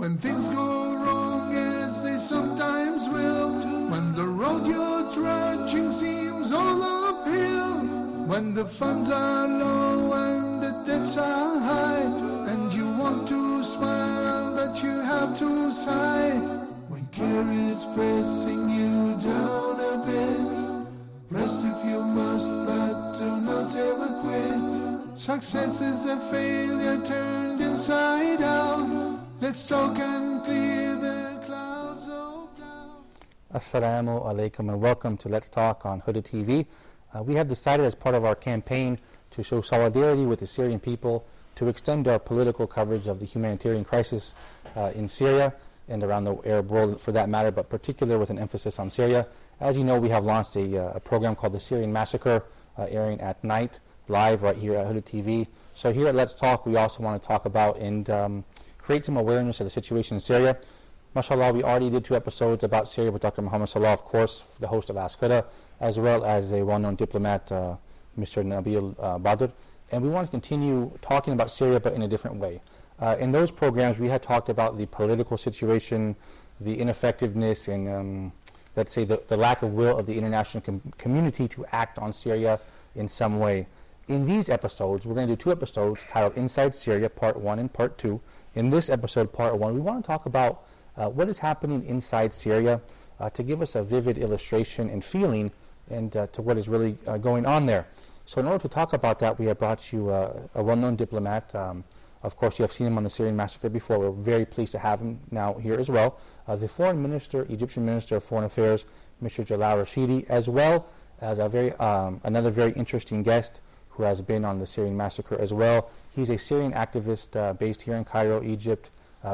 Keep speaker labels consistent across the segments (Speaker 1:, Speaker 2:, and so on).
Speaker 1: When things go wrong as they sometimes will, when the road you're trudging seems all uphill, when the funds are low and the debts are high, and you want to smile but you have to sigh, when care is pressing you down a bit, rest if you must but do not ever quit. Success is a failure turned inside out. Let's talk and clear the clouds of doubt.
Speaker 2: Assalamu alaikum and welcome to Let's Talk on Huda TV. We have decided as part of our campaign to show solidarity with the Syrian people, to extend our political coverage of the humanitarian crisis in Syria and around the Arab world for that matter, but particularly with an emphasis on Syria. As you know, we have launched a program called the Syrian Massacre, airing at night, live right here at Huda TV. So here at Let's Talk, we also want to talk about and create some awareness of the situation in Syria. MashaAllah, we already did 2 episodes about Syria with Dr. Muhammad Salah, of course, the host of Ask Huda, as well as a well-known diplomat, Mr. Nabil Badr. And we want to continue talking about Syria, but in a different way. In those programs, we had talked about the political situation, the ineffectiveness, and let's say the lack of will of the international community to act on Syria in some way. In these episodes, we're going to do 2 episodes titled Inside Syria, Part 1 and Part 2. In this episode, Part 1, we want to talk about what is happening inside Syria to give us a vivid illustration and feeling and to what is really going on there. So in order to talk about that, we have brought you a well-known diplomat. Of course, you have seen him on the Syrian Massacre before. We're very pleased to have him now here as well. The Foreign Minister, Egyptian Minister of Foreign Affairs, Mr. Jalal Rashidi, as well as another very interesting guest who has been on the Syrian Massacre as well. He's a Syrian activist based here in Cairo, Egypt,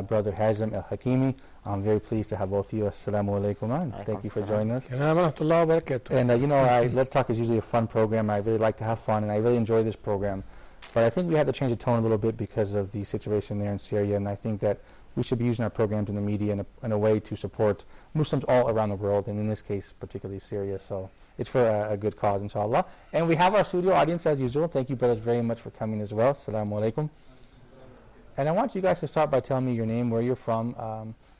Speaker 2: Brother Hazem al-Hakimi. I'm very pleased to have both of you. Assalamu alaikum, man. Thank you for joining us. And you know, Let's Talk is usually a fun program. I really like to have fun, and I really enjoy this program. But I think we had to change the tone a little bit because of the situation there in Syria, and I think that we should be using our programs in the media in a way to support Muslims all around the world, and in this case, particularly Syria. So it's for a good cause, inshallah. And we have our studio audience as usual. Thank you, brothers, very much for coming as well. Assalamu alaikum. And I want you guys to start by telling me your name, where you're from,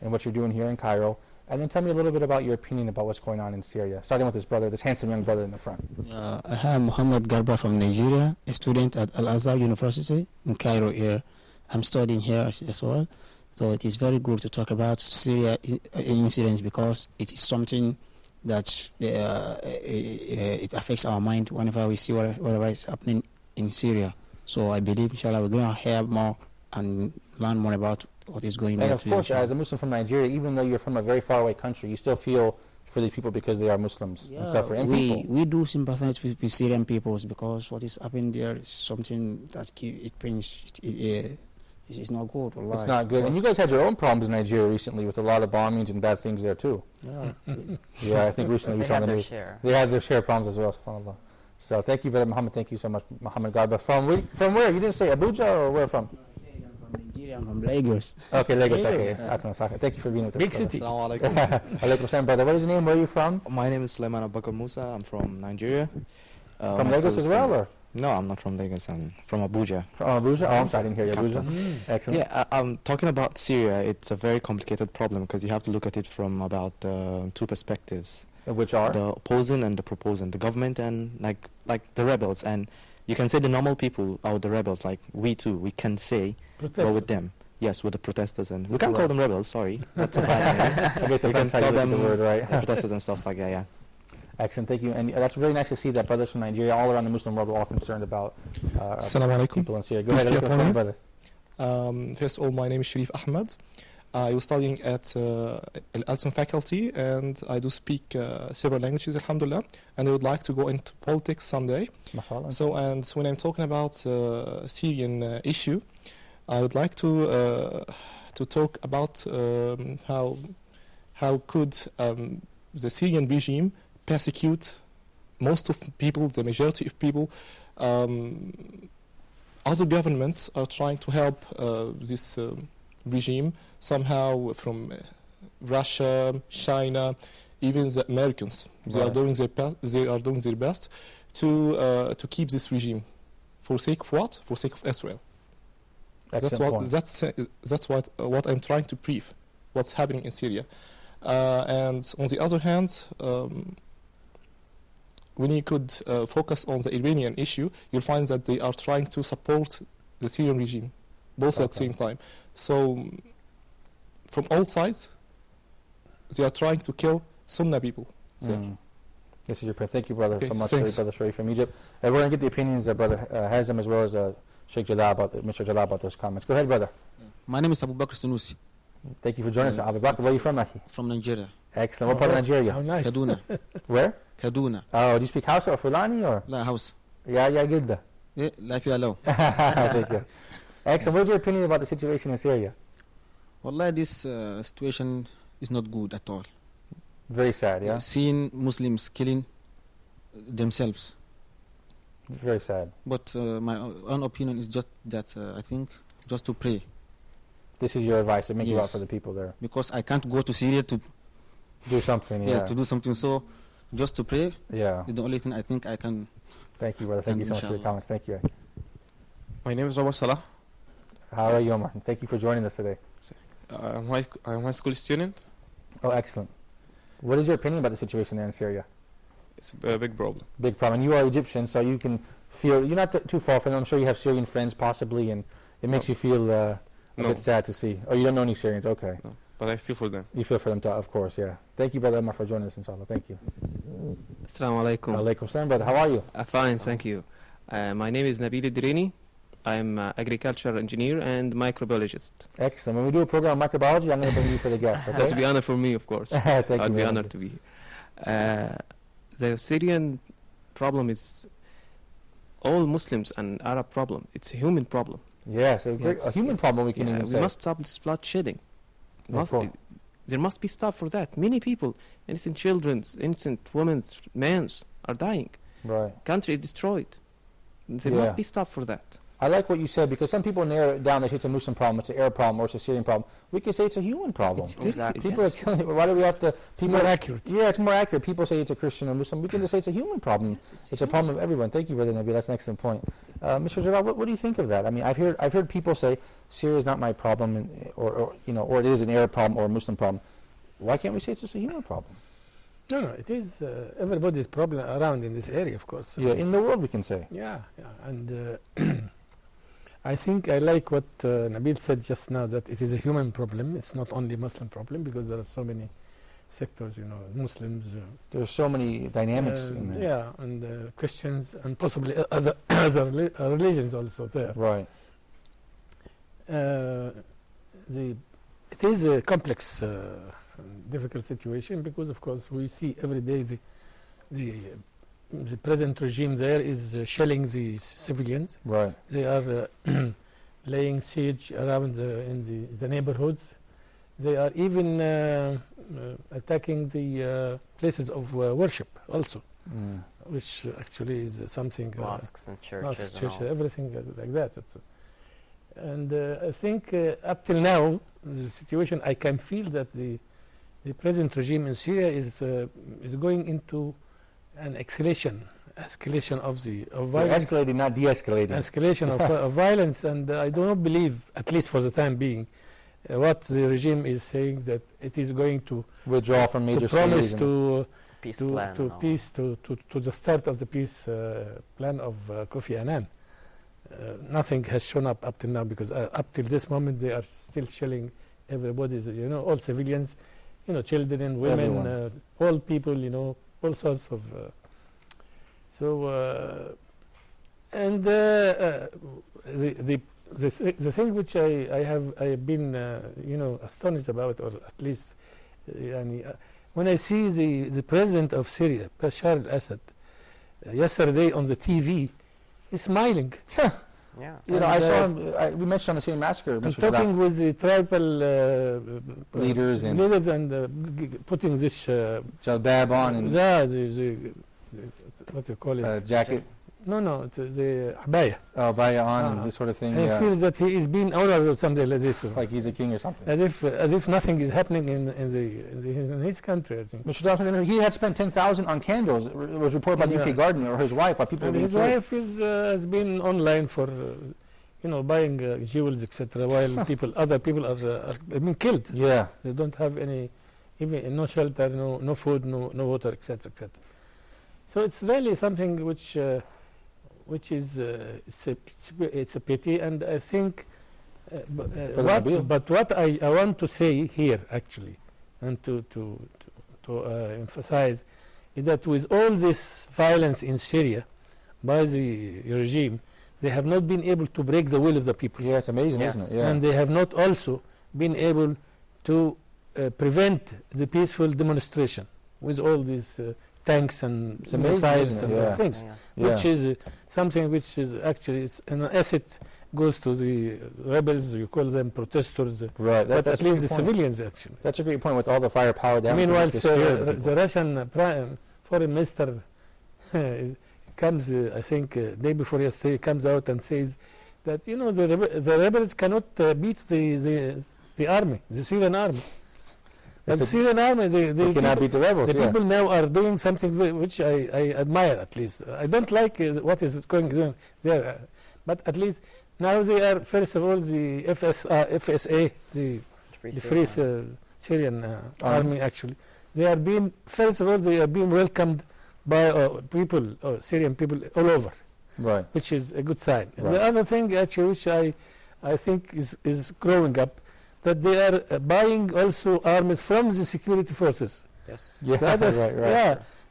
Speaker 2: and what you're doing here in Cairo. And then tell me a little bit about your opinion about what's going on in Syria, starting with this brother, this handsome young brother in the front.
Speaker 3: I am Muhammad Garba from Nigeria, a student at Al-Azhar University in Cairo here. I'm studying here as well. So it is very good to talk about Syria incidents because it is something that it affects our mind whenever we see whatever is happening in Syria. So I believe, inshallah, we're going to hear more and learn more about what is going on.
Speaker 2: And of course, as a Muslim from Nigeria, even though you're from a very far away country, you still feel for these people because they are Muslims and suffering.
Speaker 3: We do sympathize with Syrian peoples because what is happening there is something that it pains. It's not good.
Speaker 2: It's not good. And you guys had your own problems in Nigeria recently with a lot of bombings and bad things there too.
Speaker 3: Yeah,
Speaker 2: yeah, I think recently we saw the news. They had their share of problems as well, subhanAllah. So thank you, Brother Muhammad. Thank you so much, Muhammad Garba. From where? You didn't say Abuja or where from?
Speaker 3: I'm from Nigeria. I'm from Lagos.
Speaker 2: Okay, Lagos. Okay. Thank you for being with us.
Speaker 4: Big city.
Speaker 1: Assalamu alaikum.
Speaker 2: Alaikum salam, brother. What is your name? Where are you from?
Speaker 4: My name is Sulaiman Abakar Musa. I'm from Nigeria.
Speaker 2: From Lagos as well, or?
Speaker 4: No, I'm not from Lagos. I'm from Abuja.
Speaker 2: From Abuja? Oh, I'm sorry, I didn't hear you. Abuja. Excellent.
Speaker 4: Yeah, I'm talking about Syria. It's a very complicated problem because you have to look at it from about 2 perspectives.
Speaker 2: Which are?
Speaker 4: The opposing and the proposing. The government and like the rebels. And you can say the normal people are the rebels, like we too. We can say, well, with them. Yes, with the protesters. And we can't call them rebels, sorry. That's a bad name.
Speaker 2: I guess
Speaker 4: we can call them
Speaker 2: the word, right?
Speaker 4: protesters and stuff like that, yeah.
Speaker 2: Excellent, thank you. And that's really nice to see that brothers from Nigeria, all around the Muslim world, are all concerned about people in Syria. Go ahead, brother.
Speaker 5: First of all, my name is Sharif Ahmed. I was studying at Al-Alson faculty, and I do speak several languages, alhamdulillah, and I would like to go into politics someday. So, and when I'm talking about Syrian issue, I would like to talk about how could the Syrian regime persecute most of people, the majority of people. Other governments are trying to help this regime somehow, from Russia, China, even the Americans. They are doing their best to keep this regime. For sake of what? For sake of Israel.
Speaker 2: Excellent point.
Speaker 5: That's what I'm trying to brief. What's happening in Syria, and on the other hand, when you could focus on the Iranian issue, you'll find that they are trying to support the Syrian regime, both at the same time. So, from all sides, they are trying to kill Sunni people.
Speaker 2: This is your point. Thank you, brother, so much,
Speaker 5: Thanks.
Speaker 2: Brother Sharif from Egypt. And we're going to get the opinions of Brother Hazem as well as Sheikh Jalal Mr. Jalal about those comments. Go ahead, brother.
Speaker 3: My name is Abu Bakr Sanusi
Speaker 2: Thank you for joining us. Abu Bakr, where are you from, Akhi?
Speaker 3: from Nigeria,
Speaker 2: Excellent. What part of Nigeria?
Speaker 1: How nice.
Speaker 3: Kaduna.
Speaker 2: Where?
Speaker 3: Kaduna.
Speaker 2: Oh, do you speak Hausa or Fulani or?
Speaker 3: La house.
Speaker 2: Yeah, good.
Speaker 3: Yeah, lafiya lau.
Speaker 2: Thank you. Excellent. What's your opinion about the situation in Syria?
Speaker 3: Wallahi, this situation is not good at all.
Speaker 2: Very sad, yeah?
Speaker 3: Seeing Muslims killing themselves.
Speaker 2: Very sad.
Speaker 3: But my own opinion is just that I think just to pray,
Speaker 2: This is your advice to make you out
Speaker 3: Yes.
Speaker 2: for the people there.
Speaker 3: because I can't go to Syria to
Speaker 2: Do something, yeah.
Speaker 3: yes to do something. So just to pray
Speaker 2: Yeah.
Speaker 3: is the only thing I think I can.
Speaker 2: Thank you, brother. Thank
Speaker 3: And
Speaker 2: you so much for your
Speaker 3: inshallah.
Speaker 2: comments. Thank you.
Speaker 6: My name is Omar Salah.
Speaker 2: How are you, Omar? Thank you for joining us today.
Speaker 6: I'm a high school student.
Speaker 2: Oh, excellent. What is your opinion about the situation there in Syria?
Speaker 6: It's a big problem.
Speaker 2: Big problem. And you are Egyptian, so you can feel, you're not too far from them. I'm sure you have Syrian friends possibly, and it makes
Speaker 6: No.
Speaker 2: you feel a
Speaker 6: No.
Speaker 2: bit sad to see. Oh, you don't know any Syrians? Okay.
Speaker 6: No, but I feel for them.
Speaker 2: You feel for them, of course, yeah. Thank you, Brother Omar, for joining us, inshallah. Thank you.
Speaker 7: Assalamu alaikum.
Speaker 2: Alaikum salam, brother. How are you?
Speaker 7: Fine, thank you. My name is Nabil Idrini. I'm agricultural engineer and microbiologist.
Speaker 2: Excellent. When we do a program on microbiology, I'm going to bring you for the guest, okay?
Speaker 7: That would be honor for me, of course.
Speaker 2: Thank you.
Speaker 7: I'd be
Speaker 2: brother.
Speaker 7: honored to be here. The Syrian problem is all Muslims and Arab problem. It's a human problem.
Speaker 2: Yes, a
Speaker 7: Yes,
Speaker 2: human
Speaker 7: yes.
Speaker 2: problem we can
Speaker 7: Yeah,
Speaker 2: even
Speaker 7: we
Speaker 2: say.
Speaker 7: must stop this bloodshedding.
Speaker 2: Of course.
Speaker 7: There must be stop for that. Many people, innocent children, innocent women, men are dying.
Speaker 2: Right.
Speaker 7: Country is destroyed. There
Speaker 2: Yeah.
Speaker 7: must be stop for that.
Speaker 2: I like what you said, because some people narrow it down. They say it's a Muslim problem, it's an Arab problem, or it's a Syrian problem. We can say it's a human problem.
Speaker 7: Exactly.
Speaker 2: People are killing. Why do we have to?
Speaker 1: It's more accurate.
Speaker 2: Yeah, it's more accurate. People say it's a Christian or Muslim. We can just say it's a human problem. It's a problem of everyone. Thank you, Brother Nabi. That's an excellent point. Mr. Jalal, what do you think of that? I mean, I've heard people say Syria is not my problem, or it is an Arab problem or a Muslim problem. Why can't we say it's just a human problem?
Speaker 1: No, it is everybody's problem around in this area, of course.
Speaker 2: Yeah, in the world we can say.
Speaker 1: Yeah, and I think I like what Nabil said just now, that it is a human problem. It's not only a Muslim problem, because there are so many sectors, Muslims.
Speaker 2: There's so many dynamics in there.
Speaker 1: Yeah, and Christians, and possibly other religions also there.
Speaker 2: Right.
Speaker 1: It is a complex, difficult situation, because of course we see every day the present regime there is shelling the civilians.
Speaker 2: Right.
Speaker 1: They are laying siege around in the neighborhoods. They are even attacking the places of worship also, which actually is something.
Speaker 8: Mosques and churches.
Speaker 1: Mosques,
Speaker 8: and
Speaker 1: churches,
Speaker 8: all.
Speaker 1: everything like that. And I think up till now, the situation, I can feel that the present regime in Syria is going into an escalation of violence.
Speaker 2: Escalating, not de-escalating.
Speaker 1: Escalation of violence, and I do not believe, at least for the time being, what the regime is saying, that it is going to
Speaker 2: Withdraw from major
Speaker 1: promise
Speaker 2: cities.
Speaker 1: to
Speaker 8: Peace plan. and all.
Speaker 1: peace to the start of the peace plan of Kofi Annan. Nothing has shown up till now, because up till this moment they are still shelling everybody's, all civilians, children, women,
Speaker 2: Everyone.
Speaker 1: all people, all sorts of. And the thing which I have been astonished about, or at least when I see the president of Syria, Bashar al-Assad, yesterday on the TV, he's smiling.
Speaker 8: Yeah.
Speaker 2: I saw him. We mentioned on the Syrian massacre.
Speaker 1: And
Speaker 2: Mr. Jalal.
Speaker 1: talking with the tribal
Speaker 2: Leaders and-
Speaker 1: putting this
Speaker 2: Jalbab on and
Speaker 1: what do you call it?
Speaker 2: jacket.
Speaker 1: No, the abaya.
Speaker 2: Oh, baya on and
Speaker 1: Ah.
Speaker 2: this sort of thing.
Speaker 1: And he
Speaker 2: Yeah.
Speaker 1: feels that he is being honored or something like this,
Speaker 2: Like he's a king or something.
Speaker 1: as if nothing is happening in his country. I think.
Speaker 2: Mr. Johnson, he had spent 10,000 on candles. It was reported by the
Speaker 1: Yeah.
Speaker 2: UK Guardian or his wife, while people
Speaker 1: And
Speaker 2: were being
Speaker 1: his
Speaker 2: killed.
Speaker 1: wife has been online for
Speaker 9: buying jewels, etc., while other people are being killed.
Speaker 2: Yeah.
Speaker 9: They don't have any, even no shelter, no food, no water, etc., etc. So it's really something which is it's a pity, and I think. But what I want to say here, actually, and to emphasize, is that with all this violence in Syria by the regime, they have not been able to break the will of the people.
Speaker 2: Yeah, it's amazing, isn't it? Yeah.
Speaker 9: And they have not also been able to prevent the peaceful demonstration with all these tanks and missiles and things, which is something which is actually an asset goes to the rebels. You call them protesters,
Speaker 2: right?
Speaker 9: But at least the civilians actually.
Speaker 2: That's a great point with all the firepower.
Speaker 9: Meanwhile, the Russian foreign minister comes, I think, day before yesterday, comes out and says that the rebels cannot beat the army, the Syrian army. But the Syrian army, they
Speaker 2: cannot beat the rebels.
Speaker 9: The people now are doing something which I admire, at least. I don't like what is going on there, but at least now they are, first of all, the FSA, the Free Syrian Army, actually. They are being, first of all, they are being welcomed by people, Syrian people all over,
Speaker 2: right?
Speaker 9: Which is a good sign.
Speaker 2: Right.
Speaker 9: The other thing, actually, which I think is growing up, that they are buying also arms from the security forces.
Speaker 2: Yes. Yeah.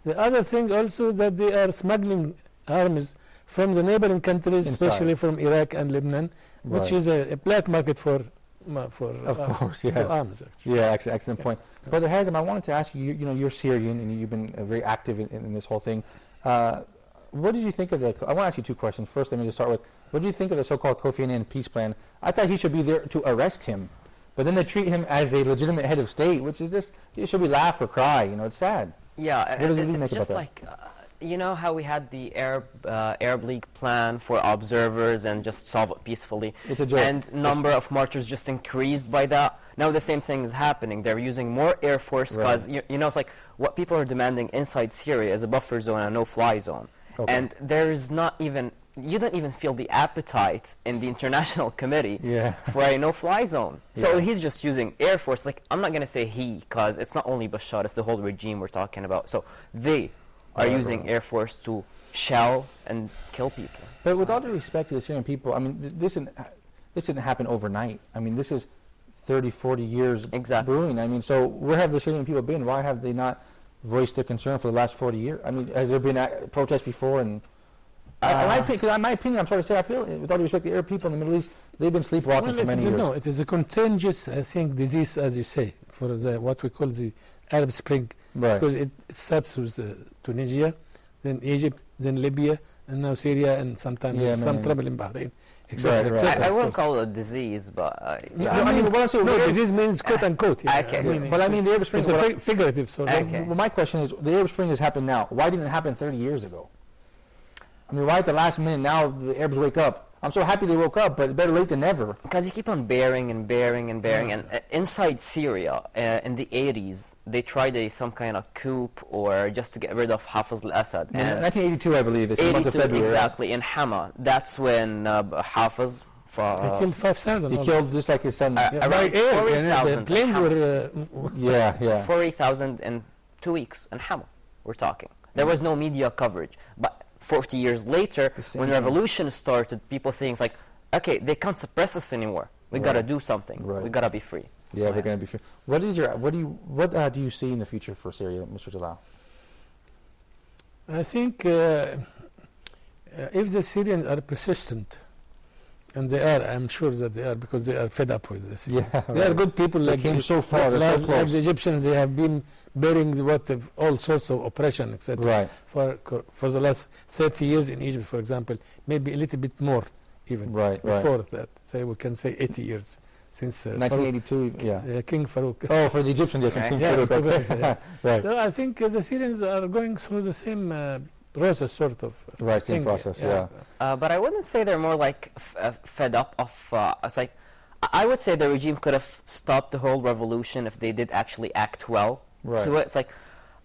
Speaker 9: The other thing also that they are smuggling arms from the neighboring countries, especially from Iraq and Lebanon, which is a black market for arms. Actually.
Speaker 2: Yeah, excellent point. Brother Hazem, I wanted to ask you. You're Syrian and you've been very active in this whole thing. What did you think of I want to ask you two questions. First, let me just start with, what do you think of the so-called Kofi Annan peace plan? I thought he should be there to arrest him. But then they treat him as a legitimate head of state, which is just, should we laugh or cry? It's sad.
Speaker 8: Yeah, it's just like, how we had the Arab League plan for observers and just solve it peacefully.
Speaker 2: It's a joke.
Speaker 8: And number of martyrs just increased by that. Now the same thing is happening. They're using more air force because, it's like what people are demanding inside Syria is a buffer zone and a no-fly zone.
Speaker 2: Okay.
Speaker 8: And there is not even... You don't even feel the appetite in the international committee for a no-fly zone. So he's just using air force. Like, I'm not going to say he, because it's not only Bashar, it's the whole regime we're talking about. So they are using air force to shell and kill people.
Speaker 2: But with all due respect to the Syrian people, I mean, this didn't happen overnight. I mean, this is 30, 40 years brewing. I mean, so where have the Syrian people been? Why have they not voiced their concern for the last 40 years? I mean, has there been protests before? And in my opinion, I'm sorry to say, I feel, with all due respect, the Arab people in the Middle East, they've been sleepwalking for many years.
Speaker 9: No, it is a contagious, I think, disease, as you say, for what we call the Arab Spring.
Speaker 2: Right.
Speaker 9: Because it starts with Tunisia, then Egypt, then Libya, and now Syria, and sometimes some trouble in Bahrain, etc.
Speaker 2: Right.
Speaker 8: I won't call it a disease, but...
Speaker 9: what I'm saying, disease means quote-unquote.
Speaker 2: But I mean, the Arab Spring...
Speaker 9: It's a figurative sort of...
Speaker 2: Well, my question is, the Arab Spring has happened now. Why didn't it happen 30 years ago? I mean, why at the last minute now the Arabs wake up? I'm so happy they woke up, but better late than never.
Speaker 8: Because you keep on bearing. And inside Syria, in the 80s, they tried some kind of coup or just to get rid of Hafez al-Assad.
Speaker 2: In 1982, I believe, it's the month of February.
Speaker 8: Exactly, in Hama. That's when Hafez...
Speaker 9: he killed 5,000.
Speaker 2: He killed just like his son.
Speaker 8: Around 40,000.
Speaker 9: The planes were...
Speaker 8: 40,000 in 2 weeks in Hama, we're talking. There was no media coverage. But 40 years later, when revolution started, people saying it's like, okay, they can't suppress us anymore. We gotta do something. We gotta be free.
Speaker 2: Yeah, we're gonna be free. What do you see in the future for Syria, Mr. Jalal?
Speaker 9: I think if the Syrians are persistent, and they are, I'm sure that they are, because they are fed up with this. They are good people.
Speaker 2: They came so far, they're so close.
Speaker 9: Like the Egyptians, they have been bearing all sorts of oppression, etc. For the last 30 years in Egypt, for example, maybe a little bit more even before that. Say we can say 80 years since
Speaker 2: 1982.
Speaker 9: King Farouk.
Speaker 2: Oh, for the Egyptians, yes, King Farouk.
Speaker 9: So I think the Syrians are going through the same process, sort of.
Speaker 2: Same process.
Speaker 8: But I wouldn't say they're more like fed up of. It's like I would say the regime could have stopped the whole revolution if they did actually act well to it. It's like.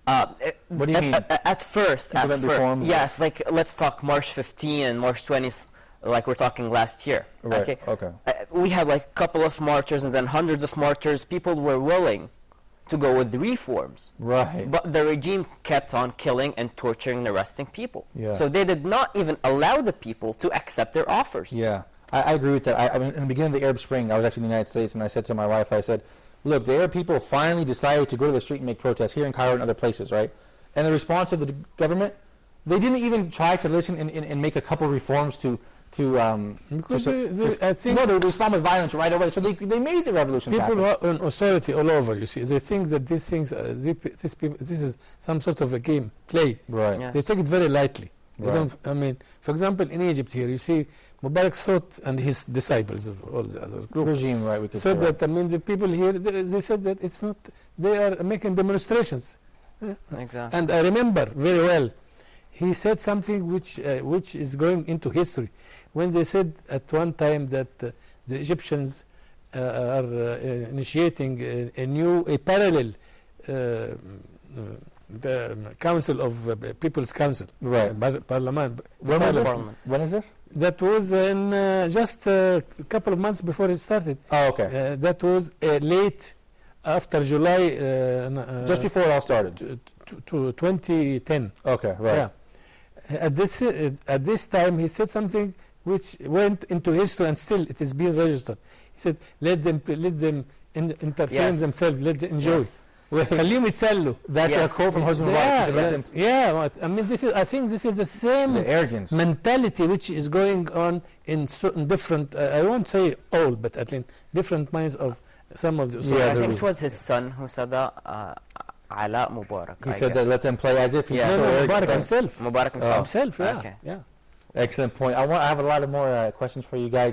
Speaker 2: What do you mean?
Speaker 8: At first, yes, like let's talk March 15 and March 20th. like we're talking last year.
Speaker 2: Right.
Speaker 8: Okay.
Speaker 2: Okay.
Speaker 8: We had like a couple of martyrs and then hundreds of martyrs. People were willing to go with the reforms.
Speaker 2: Right.
Speaker 8: But the regime kept on killing and torturing and arresting people.
Speaker 2: Yeah.
Speaker 8: So they did not even allow the people to accept their offers.
Speaker 2: Yeah. I agree with that. I mean, in the beginning of the Arab Spring, I was actually in the United States, and I said to my wife, I said, look, the Arab people finally decided to go to the street and make protests here in Cairo and other places, right? And the response of the government, they didn't even try to listen and make a couple reforms I think no, they respond with violence right away. So they made the revolution happen.
Speaker 9: People who are in authority all over, you see, they think that these things, this is some sort of a game, play.
Speaker 2: Right.
Speaker 8: Yes.
Speaker 9: They take it very lightly. They
Speaker 2: Right.
Speaker 9: don't. I mean, for example, in Egypt here, you see, Mubarak thought, and his disciples of all the other groups,
Speaker 2: Regime, right? We could
Speaker 9: said
Speaker 2: say, right.
Speaker 9: that. I mean, the people here, they said that it's not. They are making demonstrations.
Speaker 8: Exactly.
Speaker 9: And I remember very well, he said something which is going into history, when they said at one time that the Egyptians are initiating a parallel the Council of People's Council,
Speaker 2: Right.
Speaker 9: Parliament.
Speaker 2: When was this?
Speaker 8: Parliament.
Speaker 2: When is this?
Speaker 9: That was in just a couple of months before it started.
Speaker 2: Oh, okay.
Speaker 9: That was late after July.
Speaker 2: Just before it all started.
Speaker 9: To 2010.
Speaker 2: Okay, right.
Speaker 9: Yeah. At this time, he said something which went into history, and still it is being registered. He said, "Let them interfere
Speaker 8: Yes.
Speaker 9: themselves. Let them enjoy."
Speaker 8: Yes.
Speaker 9: خليهم يتسلوا.
Speaker 2: That's
Speaker 8: Yes.
Speaker 2: a quote from Hosni
Speaker 9: Yeah,
Speaker 2: Mubarak. Let
Speaker 9: yes.
Speaker 2: them,
Speaker 9: Yeah, I mean, I think this is the same
Speaker 2: the arrogance.
Speaker 9: mentality which is going on in certain different, I won't say all, but at least different minds of some of the
Speaker 2: Yeah,
Speaker 8: I
Speaker 2: the-
Speaker 8: think it was his son who said that, Ala Mubarak.
Speaker 2: He
Speaker 8: I
Speaker 2: said that
Speaker 8: guess.
Speaker 2: let them play as if he's
Speaker 8: Yeah.
Speaker 2: so
Speaker 9: No,
Speaker 2: arrogant.
Speaker 9: Mubarak
Speaker 2: That's-
Speaker 9: himself.
Speaker 8: Mubarak himself.
Speaker 9: Himself, yeah.
Speaker 8: Okay.
Speaker 9: Yeah.
Speaker 2: Excellent point. I have a lot of more questions for you guys.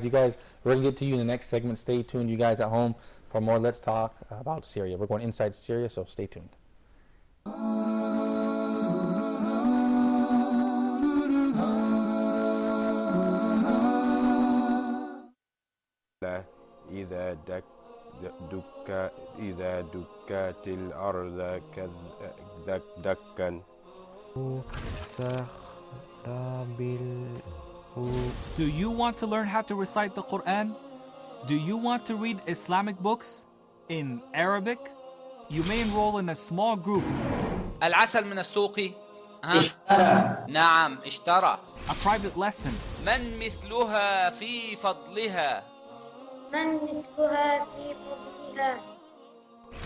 Speaker 2: We're going to get to you in the next segment. Stay tuned, you guys at home, for more Let's Talk about Syria. We're going inside Syria, so stay tuned.
Speaker 10: إذا دكت الأرض دكا
Speaker 11: Do you want to learn how to recite the Quran? Do you want to read Islamic books in Arabic? You may enroll in a small group.
Speaker 12: العسل من السوق اشترى نعم اشترى
Speaker 11: A private lesson.
Speaker 12: من مثلها في فضلها
Speaker 13: من مثلها في فضلها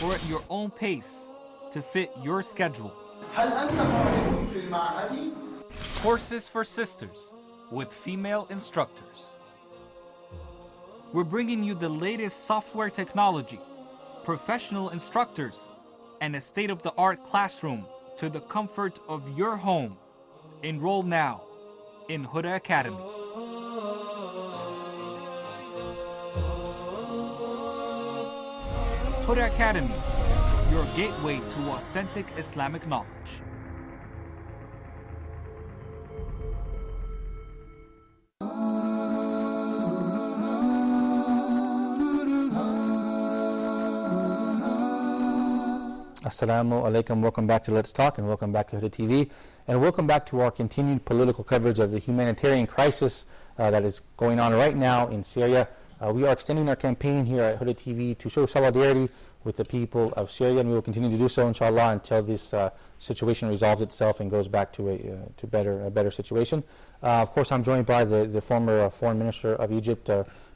Speaker 11: Or at your own pace to fit your schedule.
Speaker 1: هل أنت معجب في المعهد؟
Speaker 11: Courses for sisters with female instructors. We're bringing you the latest software technology, professional instructors, and a state-of-the-art classroom to the comfort of your home. Enroll now in Huda Academy. Huda Academy, your gateway to authentic Islamic knowledge.
Speaker 2: Assalamu alaikum. Welcome back to Let's Talk, and welcome back to Huda TV, and welcome back to our continued political coverage of the humanitarian crisis that is going on right now in Syria. We are extending our campaign here at Huda TV to show solidarity with the people of Syria, and we will continue to do so, inshallah, until this situation resolves itself and goes back to a better situation. Of course, I'm joined by the former Foreign Minister of Egypt,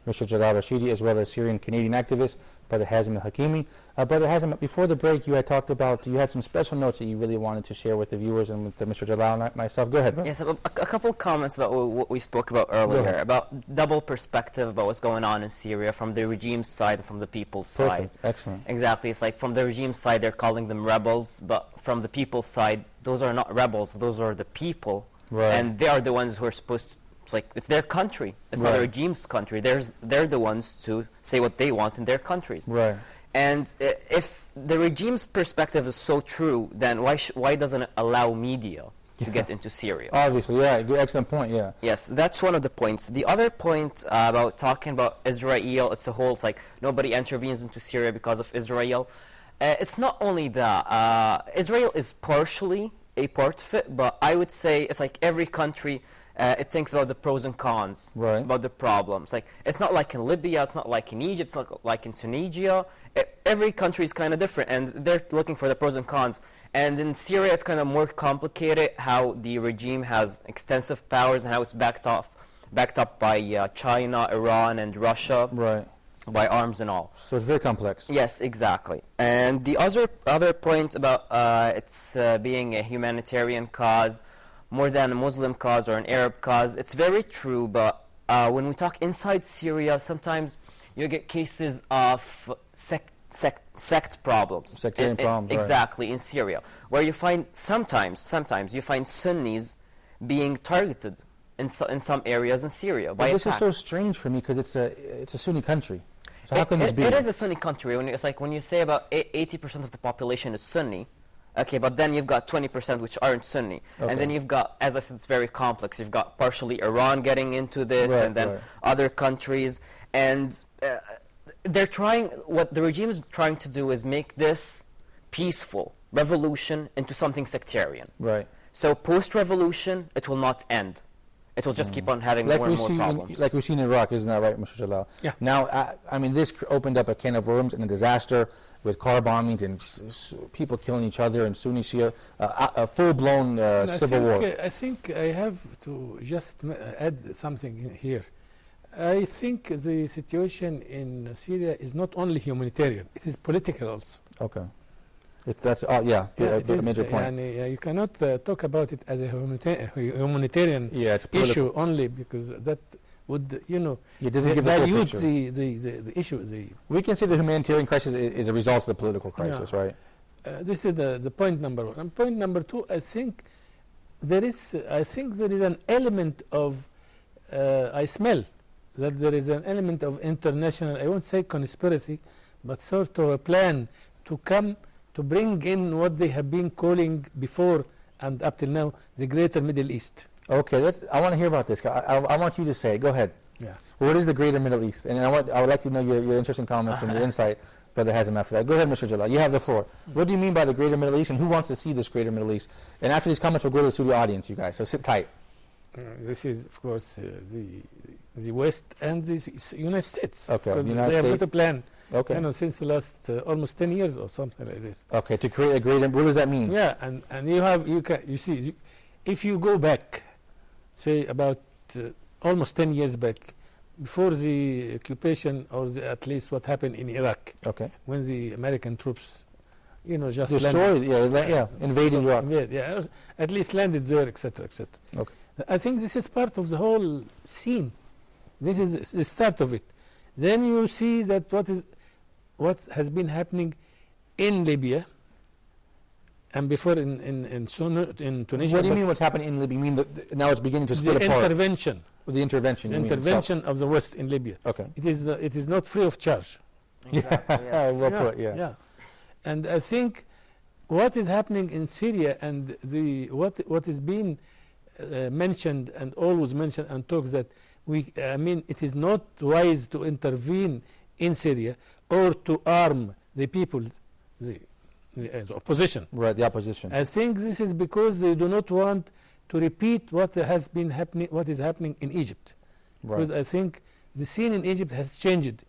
Speaker 2: Mr. Jalal Rashidi, as well as Syrian-Canadian activist, Brother Hazim al-Hakimi. Brother Hazim, before the break, you had talked about, you had some special notes that you really wanted to share with the viewers and with Mr. Jalal and myself. Go ahead, bro.
Speaker 8: Yes, a couple of comments about what we spoke about earlier, about double perspective about what's going on in Syria from the regime's side and from the people's side.
Speaker 2: Excellent.
Speaker 8: Exactly. It's like from the regime's side, they're calling them rebels, but from the people's side, those are not rebels, those are the people.
Speaker 2: Right.
Speaker 8: And they are the ones who are supposed to, it's like, it's their country. It's not the regime's country. They're the ones to say what they want in their countries.
Speaker 2: Right.
Speaker 8: And if the regime's perspective is so true, then why doesn't it allow media to get into Syria?
Speaker 2: Obviously, yeah. Good, excellent point, yeah.
Speaker 8: Yes, that's one of the points. The other point about talking about Israel, it's a whole, it's like nobody intervenes into Syria because of Israel. It's not only that. Israel is partially a part of it, but I would say it's like every country It thinks about the pros and cons,
Speaker 2: right,
Speaker 8: about the problems. Like, it's not like in Libya, it's not like in Egypt, it's not like in Tunisia. Every country is kind of different, and they're looking for the pros and cons. And in Syria, it's kind of more complicated, how the regime has extensive powers and how it's backed up by China, Iran, and Russia,
Speaker 2: right,
Speaker 8: by arms and all.
Speaker 2: So it's very complex.
Speaker 8: Yes, exactly. And the other point about it's being a humanitarian cause more than a Muslim cause or an Arab cause, it's very true, but when we talk inside Syria, sometimes you get cases of sect problems.
Speaker 2: Sectarian problems,
Speaker 8: exactly, in Syria, where you find sometimes you find Sunnis being targeted in some areas in Syria by
Speaker 2: this
Speaker 8: attacks.
Speaker 2: is so strange for me because it's a Sunni country. So how can this be?
Speaker 8: It is a Sunni country. It's like when you say about 80% of the population is Sunni, okay, but then you've got 20% which aren't Sunni.
Speaker 2: Okay.
Speaker 8: And then you've got, as I said, it's very complex. You've got partially Iran getting into this,
Speaker 2: Right,
Speaker 8: and then
Speaker 2: right.
Speaker 8: other countries. And they're trying, what the regime is trying to do is make this peaceful revolution into something sectarian.
Speaker 2: Right.
Speaker 8: So post-revolution, it will not end. It will just keep on having more and more problems.
Speaker 2: Like we've seen in Iraq, isn't that right, Mr. Jalal?
Speaker 8: Yeah.
Speaker 2: Now, I mean, this opened up a can of worms and a disaster with car bombings and people killing each other and Sunni Shia, a full-blown civil war.
Speaker 9: I think I have to just add something here. I think the situation in Syria is not only humanitarian, it is political also.
Speaker 2: Okay. That's a major point.
Speaker 9: And, you cannot talk about it as a humanitarian issue only, because that would,
Speaker 2: it doesn't give the full
Speaker 9: dilute
Speaker 2: picture.
Speaker 9: the issue.
Speaker 2: We can say the humanitarian crisis is a result of the political crisis, right?
Speaker 9: This is the point number one. And point number two, I think there is an element of, I smell that there is an element of international, I won't say conspiracy, but sort of a plan to come to bring in what they have been calling before and up till now the Greater Middle East.
Speaker 2: Okay, I want to hear about this. I want you to say. Go ahead.
Speaker 9: Yeah.
Speaker 2: What is the Greater Middle East? And I would like to know your interesting comments and your insight, Brother Hazem, after that. Go ahead, Mr. Jalal. You have the floor. What do you mean by the Greater Middle East, and who wants to see this Greater Middle East? And after these comments, we'll go to the studio audience, you guys. So sit tight.
Speaker 9: This is, of course, the West and the United States.
Speaker 2: Okay,
Speaker 9: because
Speaker 2: United
Speaker 9: they have
Speaker 2: States.
Speaker 9: got a plan.
Speaker 2: Okay.
Speaker 9: Since the last almost 10 years or something like this.
Speaker 2: Okay, to create a greater. What does that mean?
Speaker 9: Yeah, and you see, if you go back, say about almost 10 years back, before the occupation or at least what happened in Iraq.
Speaker 2: Okay.
Speaker 9: When the American troops, just
Speaker 2: destroyed,
Speaker 9: landed,
Speaker 2: invading Iraq.
Speaker 9: At least landed there, etc., etc.
Speaker 2: Okay.
Speaker 9: I think this is part of the whole scene. This is the start of it. Then you see that what has been happening in Libya and before in Tunisia.
Speaker 2: What do you mean what's happening in Libya? You mean now it's beginning to split apart?
Speaker 9: Intervention.
Speaker 2: The intervention.
Speaker 9: The intervention of the West in Libya.
Speaker 2: Okay.
Speaker 9: It is not free of charge.
Speaker 8: Exactly, yes.
Speaker 2: Well put, yeah.
Speaker 9: And I think what is happening in Syria and what is being mentioned and always mentioned and talks that it is not wise to intervene in Syria or to arm the people, the opposition.
Speaker 2: Right, the opposition.
Speaker 9: I think this is because they do not want to repeat what has been happening, what is happening in Egypt.
Speaker 2: Right.
Speaker 9: Because I think the scene in Egypt has changed